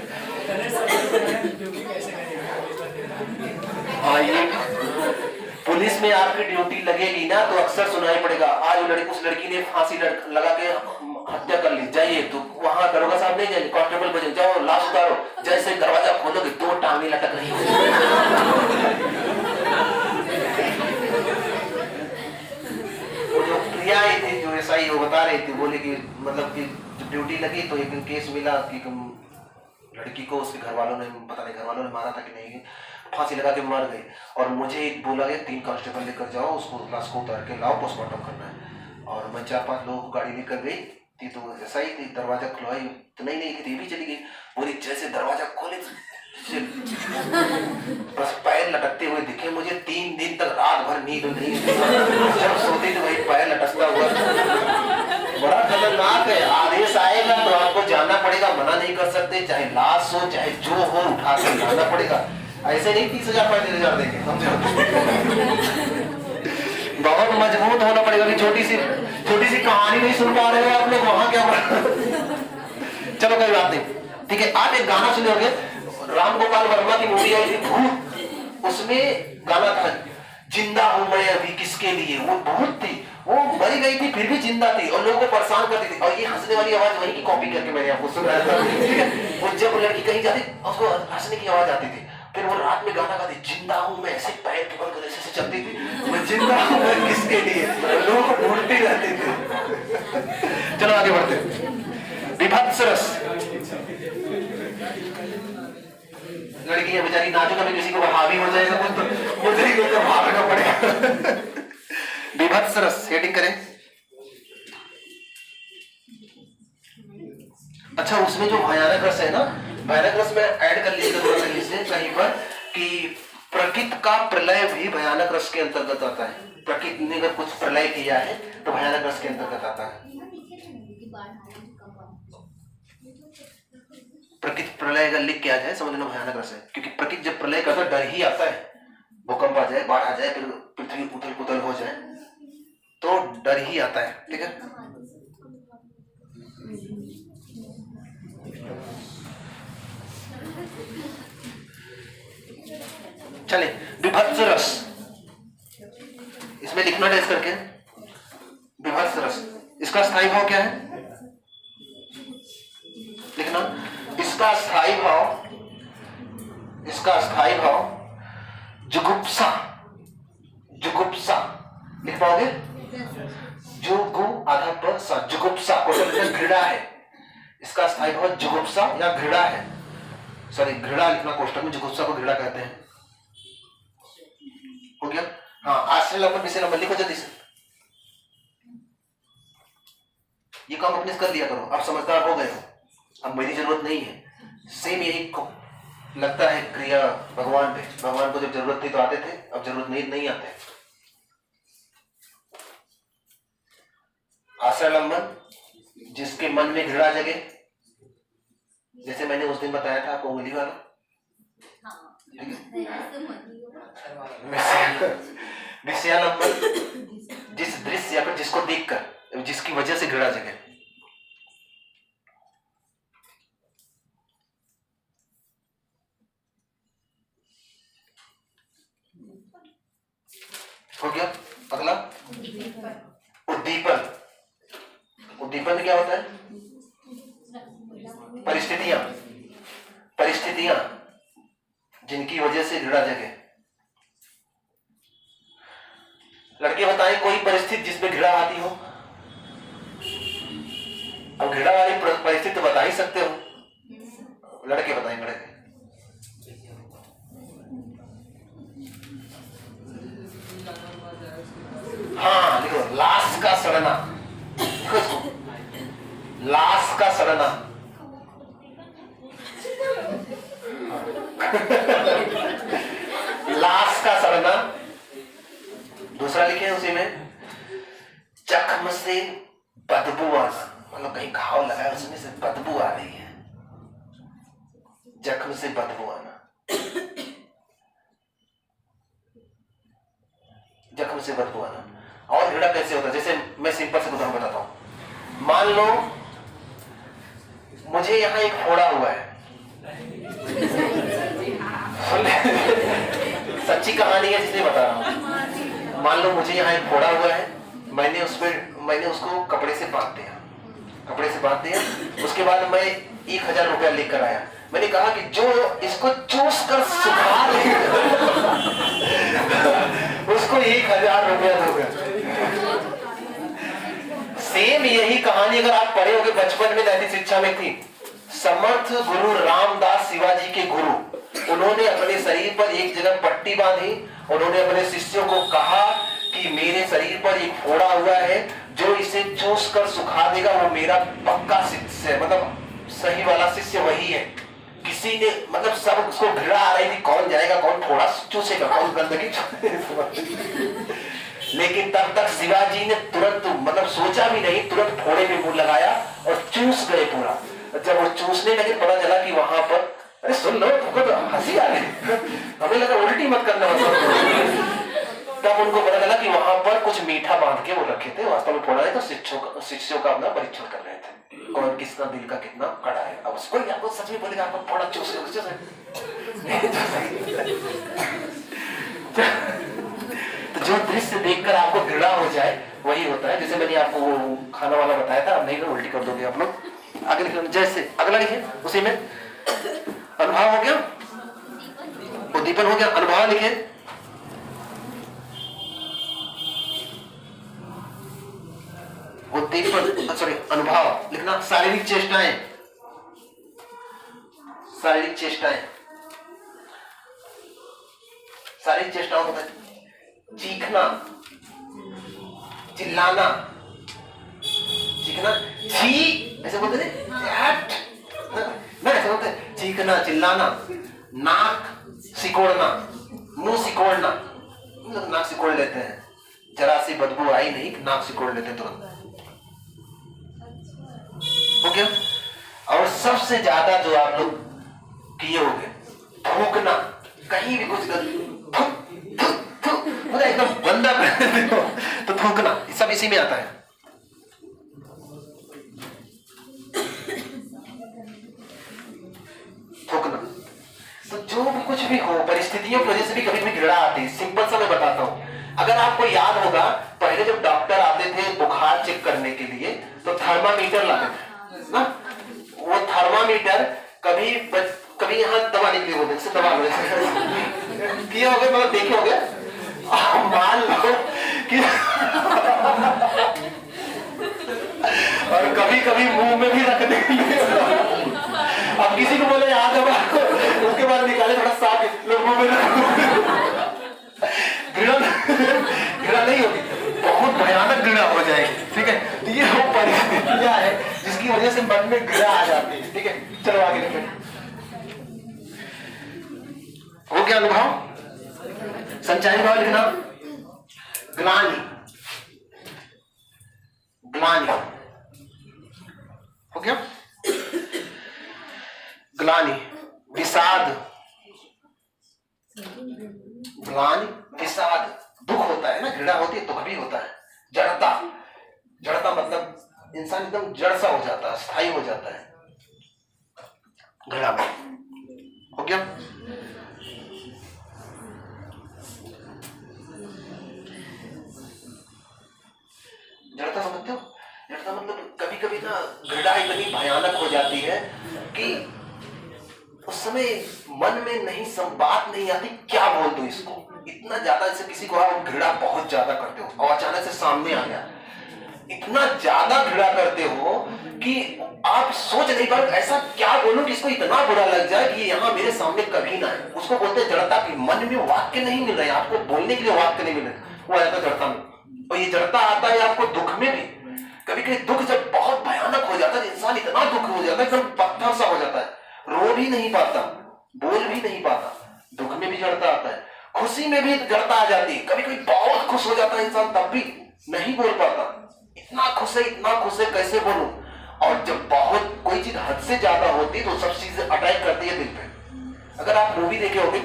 पुलिस में आपकी ड्यूटी लगेगी ना, तो अक्सर सुनाई पड़ेगा, आज उस लड़की ने फांसी लगा के हत्या कर ली, जाइए। तो वहां दरोगा साहब नहीं जाएंगे, कांस्टेबल बजे, जाओ लाश उतारो। जैसे दरवाजा खोलोगे 2 टांगें लटक रही होंगी। वो जो प्रिया थी, जो एसआई वो बता रही थी, बोले कि मतलब कि ड्यूटी लगी तो एक दिन केस मिला कि लड़की को उसके घर वालों ने, पता नहीं घर वालों ने मारा था कि नहीं, फांसी लगा के मर गई। और मुझे बोला गया 3 कांस्टेबल लेकर जाओ, उसको लाश को उतार के लाओ, पोस्टमार्टम करना है। और मैं 4-5 लोगों को गाड़ी लेकर गई थी, तो ऐसा ही थी, दरवाजा खुलवाई तो नहीं थी, भी चली गई। बोली जैसे दरवाजा खोले बस पैर लटकते हुए दिखे मुझे। 3 दिन तक रात भर नींद नहीं, जब सोती तो वही पैर लटकता हुआ। बड़ा खतरनाक है। आदेश आएगा तो आपको जाना पड़ेगा, मना नहीं कर सकते, चाहे लाश हो चाहे जो हो, उठा के जाना पड़ेगा। ऐसे नहीं 30,000 35,000 देंगे, बहुत मजबूत होना पड़ेगा। कि छोटी सी कहानी नहीं सुन पा रहे हो आप लोग, वहां क्या चलो कोई बात नहीं, ठीक है। आप एक गाना सुने होंगे, राम गोपाल वर्मा की मूवी आई थी भूत, उसमें गाना था जिंदा हूं मैं अभी किसके लिए। वो भूत थी, वो मरी गई थी फिर भी जिंदा थी और लोगों को परेशान करती थी। और ये हंसने वाली आवाज वही की कॉपी करके मैंने आपको सुनाया था, ठीक है। वो जब लड़की कहीं जाती उसको हंसने की आवाज आती थी, फिर वो रात में गाना गाती, जिंदा हूं मैं, ऐसे पैर के बल ऐसे चलती थी, मैं जिंदा हूं मैं किसके लिए, लोगों को ढूंढती रहती थी। चलो आगे बढ़ते। विभत्स रस, लड़की है बेचारी नाजुक, अभी किसी को हावी हो जाएगा तो मुझे ही लेकर भागना पड़ेगा। विभत्स रस हेडिंग करें। अच्छा, उसमें जो भयानक रस है ना, भयानक रस में ऐड कर लीजिएगा कहीं पर कि प्रकृति का प्रलय भी भयानक रस के अंतर्गत आता है। प्रकृति ने अगर कुछ प्रलय किया है तो भयानक रस के अंतर्गत आता है। प्रकृति प्रलय अगर लिख के आ जाए समझ लो भयानक रस है, क्योंकि प्रकृति जब प्रलय करता है डर ही आता है। भूकंप आ जाए, बाढ़ आ जाए, फिर पृथ्वी उथल पुथल हो जाए तो डर ही आता है, ठीक है। चले, विभत्स रस, इसमें लिखना टेस्ट करके, विभत्स रस। इसका स्थायी भाव क्या है लिखना। इसका स्थायी भाव जुगुप्सा, जुगुप्सा लिख पाओगे? जुगु आधा पर सा, जुगुप्सा को घृणा है। इसका स्थायी भाव जुगुप्सा या घृणा है। सॉरी, घृणा लिखना कोष्टक में, जुगुप्सा को घृणा कहते हैं। हो गया? हाँ, आश्रय लंबन विषय नंबर लिखो जल्दी से। ये काम अपने कर लिया करो, आप समझदार हो गए हो, अब मेरी जरूरत नहीं है। सेम यही लगता है क्रिया भगवान पे। भगवान को जब जरूरत थी तो आते थे, अब जरूरत नहीं आते। आश्रय लंबन जिसके मन में घृणा जगे, जैसे मैंने उस दिन बताया था आपको उंगली वाला। विषयालंबन, जिस दृश्य या फिर जिसको देखकर जिसकी वजह से घृणा जगे। हो गया। अगला उद्दीपन। उद्दीपन क्या होता है? परिस्थितियां जिनकी वजह से घृणा जगे। लड़के बताएं कोई परिस्थिति जिसमें घृणा आती हो। अब घृणा वाली परिस्थिति तो बता ही सकते हो। लड़के बताएं, लड़के। हाँ लिखो, लाश का सड़ना। लाश का सड़ना। लाश का सड़ना। दूसरा लिखे हैं उसी में, जख्म से बदबू आना, मतलब कहीं घाव लगा है उसमें से बदबू आ रही है। जख्म से बदबू आना। जख्म से बदबू आना। और घृणा कैसे होता है? जैसे मैं सिंपल से उदाहरण बताता हूं। मान लो मुझे यहां एक फोड़ा हुआ है। सच्ची कहानी है जिसने बता रहा हूं। मान लो मुझे यहाँ एक फोड़ा हुआ है, मैंने उसको कपड़े से बांध दिया। कपड़े से बांध दिया, उसके बाद मैं 1000 रुपया लेकर आया। मैंने कहा कि जो इसको चूस कर सुखा ले उसको 1000 रुपया दोगे। सेम यही कहानी अगर आप पढ़े होगे बचपन में, नैतिक शिक्षा में थी। समर्थ गुरु रामदास शिवाजी के गुरु, उन्होंने अपने शरीर पर एक जगह पट्टी बांधी। उन्होंने अपने शिष्यों को कहा कि मेरे शरीर पर एक फोड़ा हुआ है, जो इसे चूस कर सुखा देगा वो मेरा पक्का शिष्य है, मतलब सही वाला शिष्य वही है। किसी ने मतलब सब उसको घृणा आ रही थी, कौन जाएगा, कौन फोड़ा चूसेगा, कौन गंदगी। लेकिन तब तक शिवाजी ने तुरंत मतलब सोचा भी नहीं, तुरंत फोड़े में मुंह लगाया और चूस गए पूरा। जब वो चूसने लगे पता चला कि वहां पर, अरे सुन लो, तो हंसी आ गई, हमें लगा उल्टी मत करना। तब उनको पता चला कि वहां पर कुछ मीठा बांध के वो रखे थे, वास्तव में फोड़ा है। तो शिष्यों का अपना परीक्षण कर रहे थे, कौन किसका दिल का कितना कड़ा है। अब उसको आपको सच में बोलेगा, आपको फोड़ा चूस तो जो दृश्य देखकर आपको घृणा हो जाए वही होता है। जैसे मैंने आपको वो खाना वाला बताया था, अब नहीं उल्टी कर दोगे आप लोग। आगे लिखे, जैसे अगला लिखे उसी में, अनुभव हो गया, उद्दीपन हो गया, अनुभव लिखे। उद्दीपन सॉरी अनुभव लिखना। शारीरिक चेष्टाएं, शारीरिक चेष्टाएं, शारीरिक चेष्टाओं को चीखना, चिल्लाना, चीखना, छी ऐसे बोलते थे ना, ऐसे बोलते चीखना, चिल्लाना, नाक सिकोड़ना, मुंह सिकोड़ना, नाक सिकोड़ लेते हैं, जरा सी बदबू आई नहीं, नाक सिकोड़ लेते तुरंत। हो गया। और सबसे ज्यादा जो आप लोग किए होंगे, थूकना, कहीं भी कुछ मतलब एकदम गंदा तो थूकना, सब इसी में आता है। थूकना, तो जो भी कुछ भी हो, परिस्थितियों की वजह से भी कभी भी घृणा आती है। सिंपल सा मैं बताता हूँ, अगर आपको याद होगा पहले जब डॉक्टर आते थे बुखार चेक करने के लिए तो थर्मामीटर लाते थे ना। वो थर्मामीटर कभी यहाँ दबाने के लिए बोलते हैं, दबा किए हो गए, मतलब देखे हो गए। मान लो कि और कभी कभी मुंह में भी रख देंगे। अब किसी को बोले याद दबा, उसके बाद निकाले थोड़ा साफ, लोग मुंह में घृणा नहीं होगी, बहुत भयानक घृणा हो जाएगी। ठीक है, तो ये वो परिस्थितियां है जिसकी वजह से मन में घृणा आ जाती है। ठीक है, चलो आगे लिखें। हो गया अनुभव। संचारी भाव लिखना, ग्लानि, ग्लानि, हो गया। ग्लानि, विषाद, ग्लानि, विषाद, दुख होता है ना, घृणा होती है, दुख भी होता है। जड़ता, जड़ता मतलब इंसान एकदम जड़ सा हो जाता है, स्थायी हो जाता है घृणा में। हो गया। जड़ता समझते हो? जड़ता मतलब कभी कभी ना घृणा इतनी भयानक हो जाती है कि उस समय मन में नहीं बात नहीं आती, क्या बोल दूं इसको। इतना ज्यादा, जैसे किसी को आप घृणा बहुत ज्यादा करते हो और अचानक से सामने आ गया, इतना ज्यादा घृणा करते हो कि आप सोच नहीं पाओ ऐसा क्या बोलूं कि इसको इतना बुरा लग जाए कि यहाँ मेरे सामने कभी ना आए। उसको बोलते हैं जड़ता। की मन में वाक्य नहीं मिल रहे, आपको बोलने के लिए वाक्य नहीं मिल रहे, वो आ जाता है जड़ता में। और ये जड़ता आता है आपको दुख में भी। कभी कभी दुख जब बहुत भयानक हो जाता है, इंसान इतना दुख हो जाता है, एकदम पत्थर सा हो जाता है, रो भी नहीं पाता, बोल भी नहीं पाता। दुख में भी जड़ता आता है, खुशी में भी जड़ता आ जाती है। कभी कभी बहुत खुश हो जाता है इंसान, तब भी नहीं बोल पाता, इतना खुश है कैसे बोलूं। और जब बहुत कोई चीज हद से ज्यादा होती है तो सब चीजें अटैक करती है दिल पे। अगर आप मूवी देखे होंगे,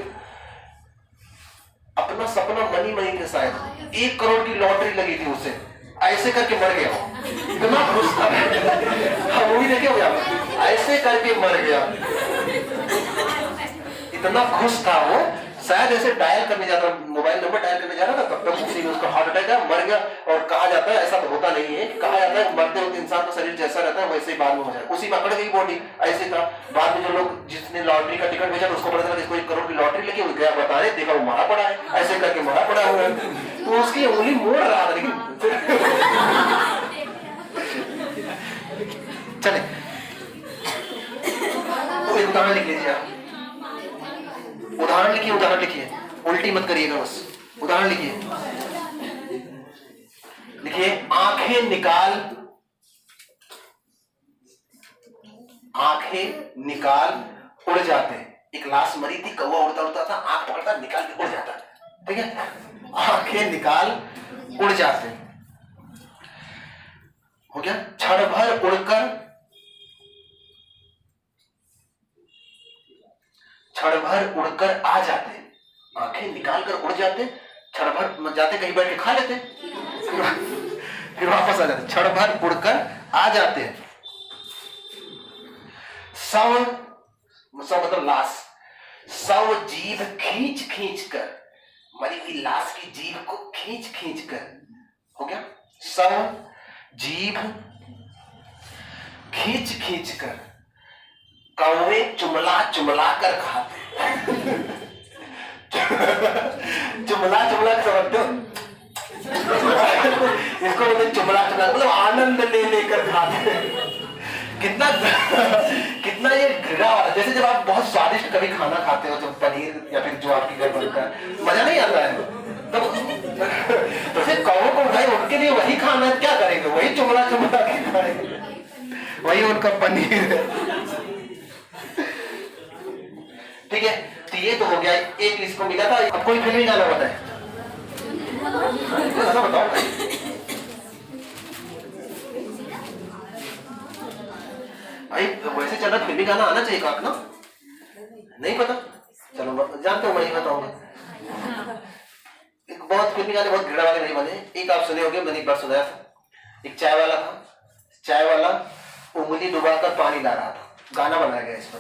अपना सपना मनी मनी के शायद 1 करोड़ की लॉटरी लगी थी उसे, ऐसे करके मर गया, इतना खुश था। हाँ, मूवी देखे होंगे आप, ऐसे करके मर गया, इतना खुश था वो। शायद ऐसे डायल करने जाता, मोबाइल नंबर डायल करने जा रहा था, तब तक उसी में उसका हार्ट अटैक आया, मर गया। और कहा जाता है, ऐसा तो होता नहीं है, कहा जाता है मरते वक्त इंसान का शरीर जैसा रहता है वैसे ही बाद में हो जाए। उसी में अकड़ गई बॉडी, ऐसे था। बाद में जो लोग, जिसने लॉटरी का टिकट बेचा, तो उसको पता चला इसको 1 करोड़ की लॉटरी लगी, गया बताने, देखा वो मरा पड़ा है, ऐसे करके मरा पड़ा हुआ है। तो उसकी उंगली मोड़ रहा था, लेकिन चले तो उदाहरण लिख लीजिए आप, उदाहरण लिखिए, उल्टी मत करिएगा, बस उदाहरण लिखिए। लिखिए, आंखें निकाल उड़ जाते। एक लाश मरी थी, कौवा उड़ता उड़ता था, आंख पकड़ता निकाल के उड़ जाता, ठीक है। आंखें निकाल उड़ जाते, हो गया। क्षण भर उड़कर आ जाते, आंखें निकाल कर उड़ जाते, क्षण भर जाते, कहीं बैठ के खा लेते, फिर वापस आ जाते। क्षण भर उड़कर आ जाते। सव मतलब लाश, सव जीभ खींच कर, मरी हुई लाश की जीभ को खींच कर, हो गया। सव जीभ खींच कर, कौवे चुमला कर खाते। चुमला समझते हो? इसको बोलते चुमला मतलब आनंद ले लेकर खाते। कितना ये घृणा वाला। जैसे जब आप बहुत स्वादिष्ट कभी खाना खाते हो, जो पनीर या फिर जो आपके घर बनता है, मजा नहीं आता है, तो फिर कौवों को उठाए, उनके लिए वही खाना, क्या करेंगे, वही चुमला के खाएंगे, वही उनका पनीर। ठीक है, तो ये तो हो गया, एक इसको मिला था। अब कोई फिल्मी गाना बताए, बताओ। भाई वैसे चला, फिल्मी गाना आना चाहिए काक ना, नहीं पता, चलो जानते हो, मैं बताऊंगा। एक बहुत फिल्मी गाने बहुत घृणा वाले नहीं बने। एक आप सुने होंगे, मैंने एक बार सुनाया था। एक चाय वाला था, चाय वाला उंगली डुबाकर पानी ला रहा था, गाना बनाया गया इस पर।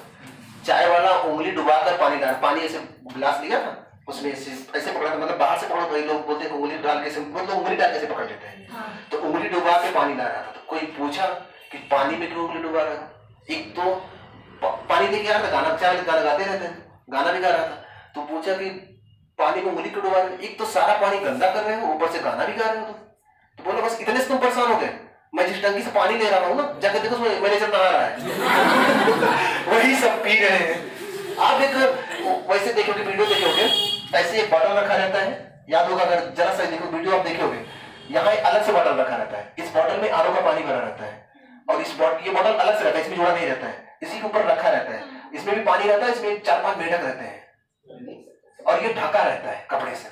चाय वाला उंगली डुबाकर पानी ला रहा, पानी ऐसे गिलास लिया था, उसमें ऐसे पकड़ा था, मतलब बाहर से पकड़ो, तो लोग बोलते हैं उंगली डाल के, मतलब उंगली डाल के पकड़ लेते हैं। तो उंगली डुबा के पानी ला रहा था, तो कोई पूछा कि पानी में क्यों उंगली डुबा रहा था। एक तो पानी लेके आ रहा था, गाना, चाय गाना गाते रहते हैं, गाना भी गा रहा था, तो पूछा कि पानी में उंगली क्यों डुबा रहे हो। एक तो सारा पानी गंदा कर रहे हो, ऊपर से गाना भी गा रहे हो, तो बोलो बस इतने से तुम परेशान हो गए। मैं जिस टंकी से पानी ले रहा हूँ ना, जाकर देखो उसमें मैनेजर नहा रहा है। वही सब पी रहे हैं। आप एक वैसे देखोगे, वीडियो देखोगे, ऐसे एक बॉटल रखा रहता है, याद होगा, अगर जरा सा देखो वीडियो आप देखोगे, यहाँ एक अलग से बॉटल रखा रहता है। इस बॉटल में आरओ का पानी भरा रहता है, और ये बॉटल अलग से रहता है, इसमें जुड़ा नहीं रहता है, इसी के ऊपर रखा रहता है। इसमें भी पानी रहता है, इसमें 4-5 मेढक रहते हैं, और ये ढका रहता है कपड़े से,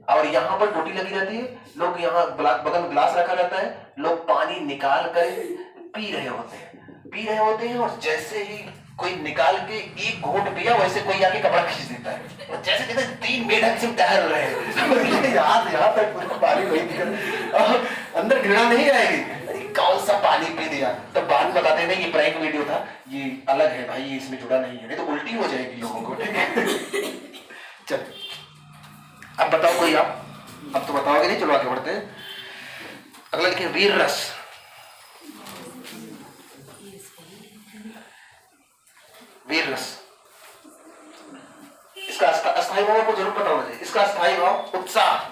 और यहाँ पर टोटी लगी रहती है। लोग यहाँ बगल में ग्लास रखा रहता है, लोग पानी निकाल कर पी रहे होते हैं। पी रहे होते हैं और जैसे ही कोई निकाल के एक घूंट पिया वैसे कोई आके कपड़ा खींच देता है और जैसे जैसे 3 मेढक से टहल रहे हैं यहाँ तक पूरा पानी वही दिखा, अंदर घृणा नहीं आएगी, अरे कौन सा पानी पी दिया। तब बाद में बताते हैं नहीं ये प्रैंक वीडियो था, ये अलग है भाई, ये इसमें जुड़ा नहीं है, नहीं तो उल्टी हो जाएगी लोगों को। ठीक है चल अब बताओ कोई, आप अब तो बताओगे नहीं, चलो आगे बढ़ते हैं। अगला लिखे वीर रस। वीर रस, इसका अस्थायी भाव आपको जरूर पता होना चाहिए। इसका अस्थायी भाव उत्साह,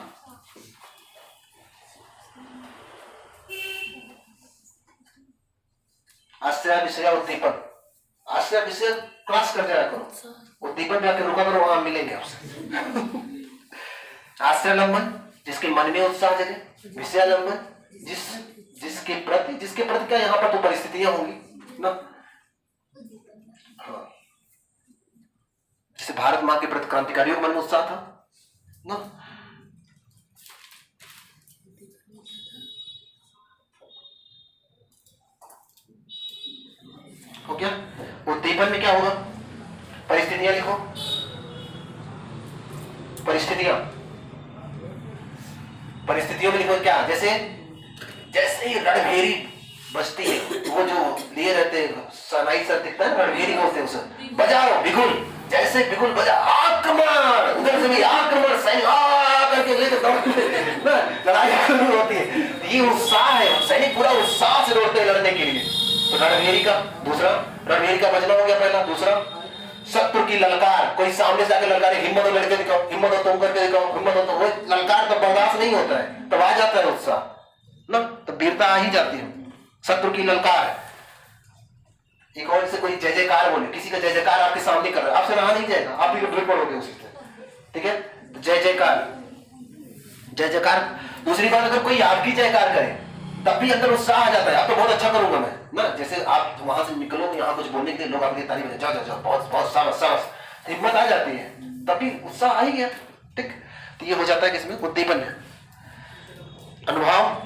आश्रय विषय उद्दीपन। आश्रय विषय क्लास कर जाया करो, उद्दीपन जाके रुका करो, वहां मिलेंगे आपसे। आश्रय लंबन जिसके मन में उत्साह जगे, विषय लंबन जिसके प्रति क्या यहाँ पर तो परिस्थितियां होंगी ना, जैसे भारत मां के प्रति क्रांतिकारियों के मन में उत्साह था ना। हो गया। उद्दीपन में क्या होगा, परिस्थितियां लिखो, परिस्थितियों में लिखो क्या, जैसे ही रणभेरी बजती है, वो जो लिए रहते हैं सनाई सर दिखता है, रणभेरी बोलते हैं उसे, बजाओ बिगुल, जैसे बिगुल बजा आक्रमण, उधर से भी आक्रमण, सैनिक करके लेकर दौड़ते, लड़ाई शुरू होती है। ये उत्साह है, सैनिक पूरा उत्साह से दौड़ते हैं लड़ने के लिए। तो रणभेरी का दूसरा, रणभेरी का बजना हो गया पहला। दूसरा शत्रु की ललकार, कोई सामने से आके ललकारे, हिम्मत हो लड़के दिखाओ, हिम्मत हो तुम करके दिखाओ, हिम्मत हो, तो वो ललकार तो बर्दाश्त नहीं होता है, तब आ जाता है उत्साह ना, तो वीरता आ ही जाती है। शत्रु की ललकार, एक और से कोई जय जयकार बोले, किसी का जय जयकार आपके सामने कर रहा है, आपसे रहा नहीं जाएगा, आप भी गिर पड़ोगे उसी से। ठीक है, जय जयकार, जय जयकार। दूसरी बात, अगर कोई आपकी जयकार करे तब भी अंदर उत्साह आ जाता है, अब तो बहुत अच्छा करूंगा मैं ना, जैसे आप वहां से निकलो यहाँ कुछ बोलने के लिए, लोग आपकी तारीफ, जाओ जाओ जाओ, बहुत बहुत शाबाश, हिम्मत आ जाती है, तब भी उत्साह आ ही गया। ठीक, तो ये हो जाता है किसमें, उद्दीपन में। अनुभव,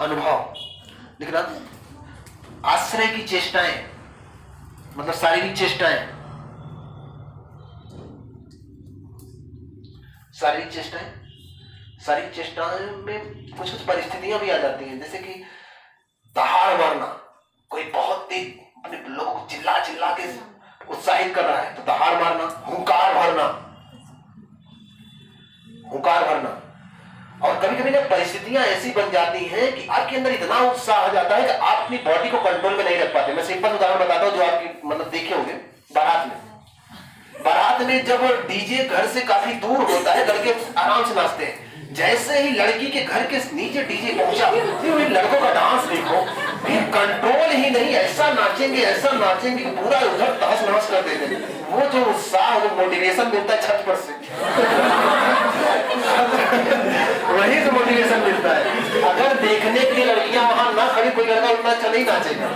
अनुभव लिखना। आश्रय की चेष्टाएं मतलब शारीरिक चेष्टाएं, शारीरिक चेष्टाएं में कुछ परिस्थितियां भी आ जाती हैं, जैसे कि दहाड़ मारना, कोई बहुत तेज अपने लोगों को चिल्ला चिल्ला के उत्साहित कर रहा है तो दहाड़ मारना, हुंकार भरना। और कभी कभी ना परिस्थितियां ऐसी बन जाती हैं कि आपके अंदर इतना उत्साह आ जाता है कि आप अपनी बॉडी को कंट्रोल में नहीं रख पाते। मैं सिंपल उदाहरण बताता हूं जो आपकी मतलब देखे होंगे, बारात में जब डीजे घर से काफी दूर होता है, लड़के आराम से नाचते हैं, जैसे ही लड़की के घर के नीचे डीजे पहुंचा, फिर लड़कों का डांस देखो, फिर कंट्रोल ही नहीं, ऐसा नाचेंगे कि पूरा उधर तहस नहस कर देते हैं। वो जो उत्साह, वो मोटिवेशन मिलता है छत पर से, वही तो मोटिवेशन मिलता है। अगर देखने के लिए लड़कियां वहां ना खड़ी, कोई लड़का उतना अच्छा नहीं नाचेगा,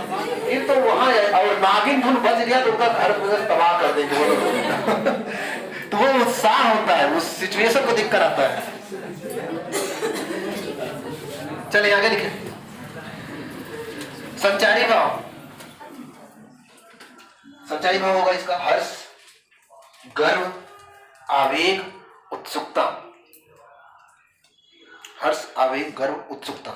फिर तो वहां और नागिन धुन बज गया तो उनका घर पूरा तबाह कर देंगे वो लोग। तो वो उत्साह होता है, उस सिचुएशन को देखकर आता है। चलिए आगे लिखे। संचारी भाव होगा इसका हर्ष, गर्व, आवेग, उत्सुकता। हर्ष, आवेग, गर्व, उत्सुकता।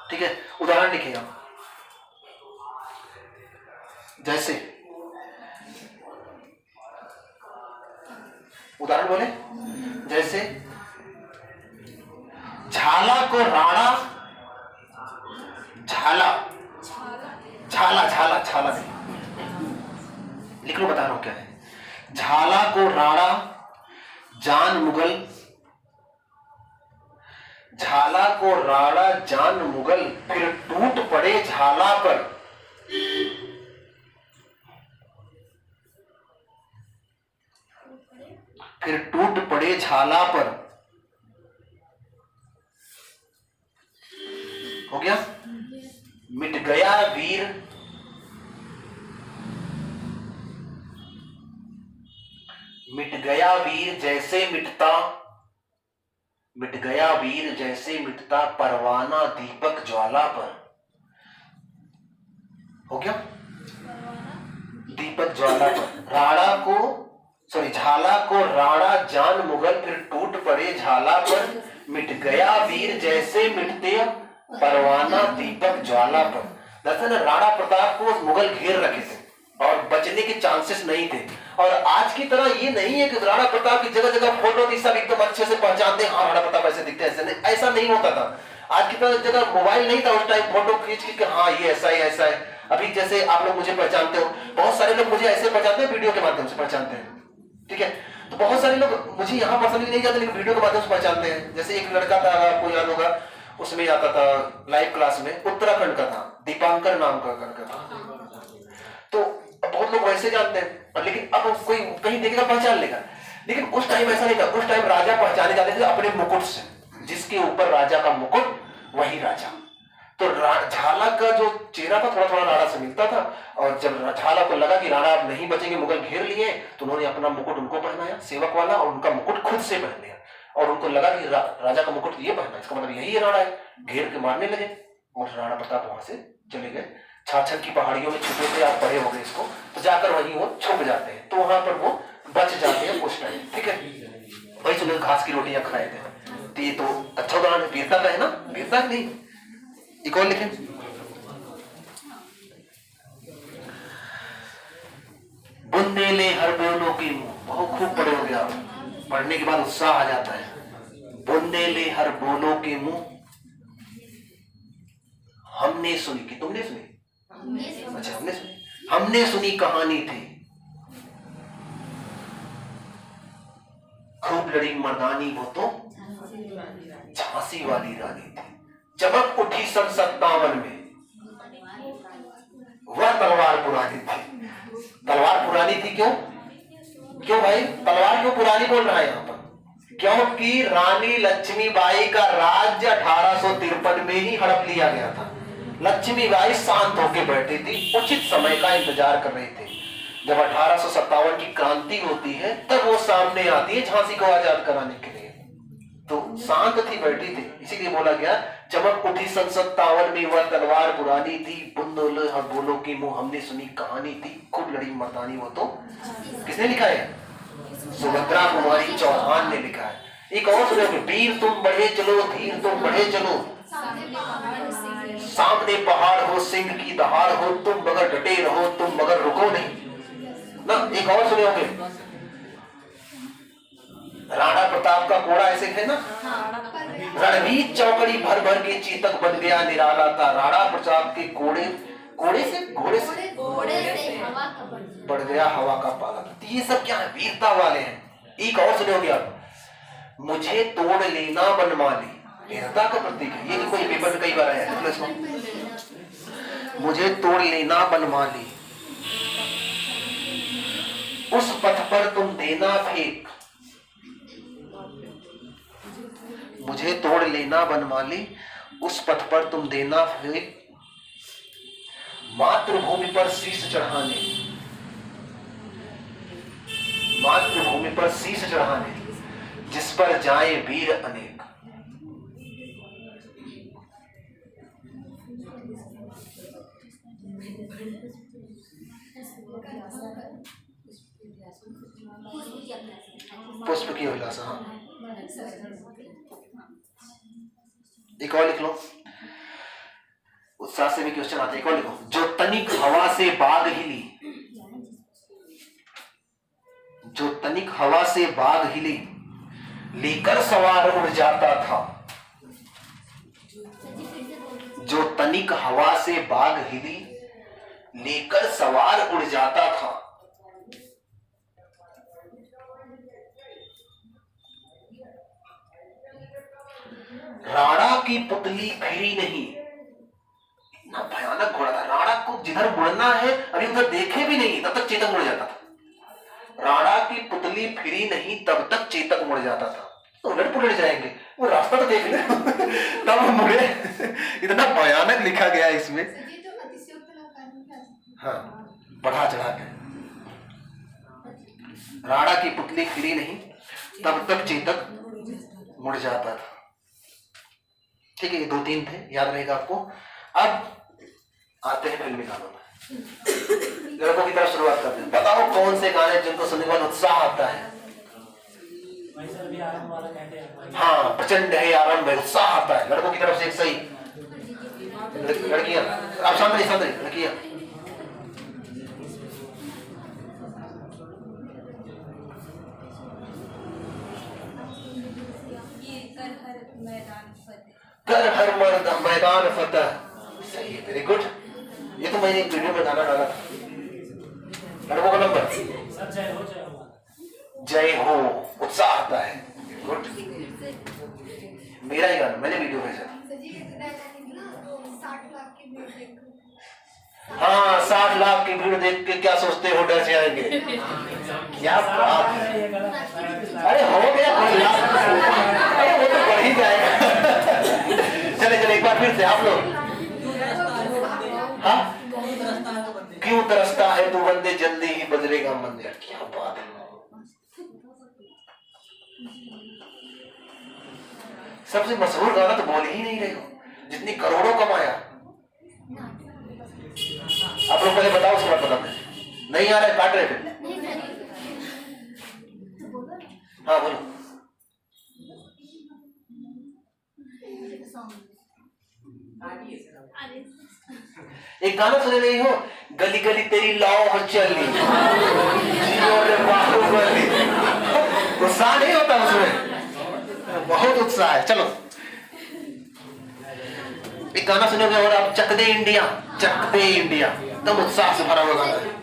ठीक है, उदाहरण लिखिए आप, जैसे उदाहरण बोले, जैसे झाला को राणा, झाला नहीं, लिख लो, बता रहा हूं क्या है। झाला को राणा जान मुगल, झाला को राणा जान मुगल, फिर टूट पड़े झाला पर, फिर टूट पड़े झाला पर। हो गया, मिट गया मिट गया वीर जैसे मिटता, मिट गया वीर जैसे मिटता परवाना दीपक ज्वाला पर। हो गया? दीपक ज्वाला पर। राणा को सॉरी झाला को राणा जान मुगल फिर टूट पड़े झाला पर। मिट गया वीर जैसे मिटते परवाना दीपक ज्वाला पर। दरअसल राणा प्रताप को मुगल घेर रखे थे और बचने के चांसेस नहीं थे। और आज की तरह ये नहीं है कि राणा प्रताप की जगह जगह फोटो थी, सब एकदम अच्छे से पहचानते हैं, हाँ राणा प्रताप ऐसे दिखते हैं, ऐसे नहीं, ऐसा नहीं होता था। आज की तरह जगह मोबाइल नहीं था उस टाइम फोटो खींच के हाँ ये ऐसा है ऐसा है। अभी जैसे आप लोग मुझे पहचानते हो, बहुत सारे लोग मुझे ऐसे पहचानते हैं, वीडियो के माध्यम से पहचानते हैं, ठीक है। तो बहुत सारे लोग मुझे यहाँ पर्सनली नहीं जानते लेकिन वीडियो के माध्यम से पहचानते हैं। जैसे एक लड़का था, आपको याद होगा, उसमें आता था लाइव क्लास में, उत्तराखंड का था, दीपांकर नाम का लड़का था। तो बहुत लोग वैसे जानते हैं, लेकिन अब कोई कहीं देखेगा पहचान लेगा। लेकिन उस टाइम ऐसा नहीं था, उस टाइम राजा पहचाने जाते थे अपने मुकुट से, जिसके ऊपर राजा का मुकुट वही राजा। तो झाला का जो चेहरा था थोड़ा थोड़ा राणा से मिलता था। और जब झाला को लगा कि राणा अब नहीं बचेंगे, मुगल घेर लिए, तो उन्होंने अपना मुकुट उनको पहनाया सेवक वाला, और उनका मुकुट खुद से पहन लिया। और उनको लगा कि राजा का मुकुट ये पहना, इसका मतलब यही है राणा है। घेर के मारने लगे और राणा प्रताप वहां से चले गए। छाछन की पहाड़ियों में छुपे थे, आप पढ़े होंगे इसको, तो जाकर वहीं वो छुप जाते हैं, तो वहां पर वो बच जाते हैं कुछ टाइम, ठीक है। वही सुबह घास की रोटियां खाए थे। तो ये तो अच्छा उदाहरण है, वीरता का है ना, वीरता नहीं। एक और लिखें, बुंदेले हर बोलों की मुंह, बहुत खूब पढ़े होंगे आप, पढ़ने के बाद उत्साह आ जाता है। बुंदेले हर बोलों के मुंह हमने सुनी, कि तुमने सुनी? अच्छा हमने सुनी, हमने सुनी कहानी थी, खूब लड़ी मर्दानी वो तो झांसी वाली रानी थी। चमक उठी सन 57 में, वह तलवार पुरानी थी। तलवार पुरानी थी क्यों? क्यों भाई तलवार क्यों पुरानी बोल रहा है यहाँ पर? क्योंकि रानी लक्ष्मीबाई का राज्य 1853 में ही हड़प लिया गया था। लक्ष्मीबाई शांत होकर बैठी थी, उचित समय का इंतजार कर रही थी। जब 1857 की क्रांति होती है तब वो सामने आती है झांसी को आजाद कराने के लिए। तो शांत थी, बैठी थी, इसीलिए बोला गया चमक उठी सन 57 में, वह तलवार पुरानी थी, बुंदोले हर बोलों की मुंह हमने सुनी कहानी थी, खूब लड़ी मर्दानी वो तो। किसने लिखा है? सुभद्रा कुमारी चौहान ने लिखा है। एक और सुनोगे, वीर तुम बढ़े चलो, धीर तुम बढ़े चलो, सामने पहाड़ हो, सिंह की दहाड़ हो, तुम मगर डटे रहो, तुम मगर रुको नहीं ना। एक और सुने होंगे, राणा प्रताप का कोड़ा ऐसे है ना, रणवीर चौकड़ी भर भर के चेतक बन गया निराला था। राणा प्रताप के घोड़े से हवा का बढ़ गया हवा का पाला। तो ये सब क्या है? वीरता वाले हैं। एक और सुने होंगे आप, मुझे तोड़ लेना बनमाली, वीरता का प्रतीक है। ये कोई पेपर में कई बार आया है, मुझे तोड़ लेना बनमाली, उस पथ पर तुम देना फेंक, मुझे तोड़ लेना बनमाली, उस पथ पर तुम देना फेंक, मातृभूमि पर शीश चढ़ाने, मातृभूमि पर शीश चढ़ाने, जिस पर जाए वीर अनेक। पुष्प की अभिलाषा, हाँ। एक और लिख लो, उत्साह से भी क्वेश्चन आते हैं। एक और लिखो, जो तनिक हवा से बाग हिली, जो तनिक हवा से बाग हिली, लेकर सवार उड़ जाता था। जो तनिक हवा से बाग हिली, लेकर सवार उड़ जाता था। राणा की पुतली फिरी नहीं, इतना भयानक घोड़ा था। राणा को जिधर मुड़ना है अभी उधर देखे भी नहीं तब तक चेतक मुड़ जाता था। राणा की पुतली फिरी नहीं तब तक चेतक मुड़ जाता था। तो उलट पुलट जाएंगे, वो रास्ता तो देख ले तब वो मुड़े। इतना भयानक लिखा गया है इसमें, हाँ, बढ़ा चढ़ा के। राणा की पुतली खिली नहीं तब तक चेतक मुड़ जाता था। ठीक है, ये 2-3 थे, याद रहेगा आपको। अब आते हैं फिल्मी गानों में। लड़कों की तरफ शुरुआत करते हैं। बताओ कौन से गाने जिनको सुनने के बाद उत्साह आता है? हाँ, प्रचंड है आरंभ है, उत्साह आता है। लड़कों की तरफ से एक सही। लड़कियां आप सामने लड़कियां। कर हर मर्द मैदान फतेह। सही है, वेरी गुड। ये तो मैंने एक वीडियो में गाना डाला था। लड़कों का नंबर जय हो, उत्साह आता है। गुड, मेरा ही गाना, मैंने वीडियो भेजा था। हाँ, 60 लाख की भीड़ देख के क्या सोचते हो डर जाएंगे? क्या बात है। अरे हो गया, अरे वो तो बढ़ ही जाएगा। चले एक बार फिर से आप लोग। हाँ, क्यों तरसता है तू बंदे, जल्दी ही बदलेगा मंदिर। क्या बात है। सबसे मशहूर गाना तो बोल ही नहीं रहे हो, जितनी करोड़ों कमाया। आप लोग पहले बताओ, उसके बाद बताते हैं। नहीं आ रहा है, काट रहे थे। हाँ बोलो। एक गाना सुने नहीं हो? गली गली तेरी लाओ चली, उत्साह नहीं होता उसमें? बहुत उत्साह है। चलो एक गाना सुनोगे और आप चक दे इंडिया, एकदम उत्साह से भरा हुआ गाना है।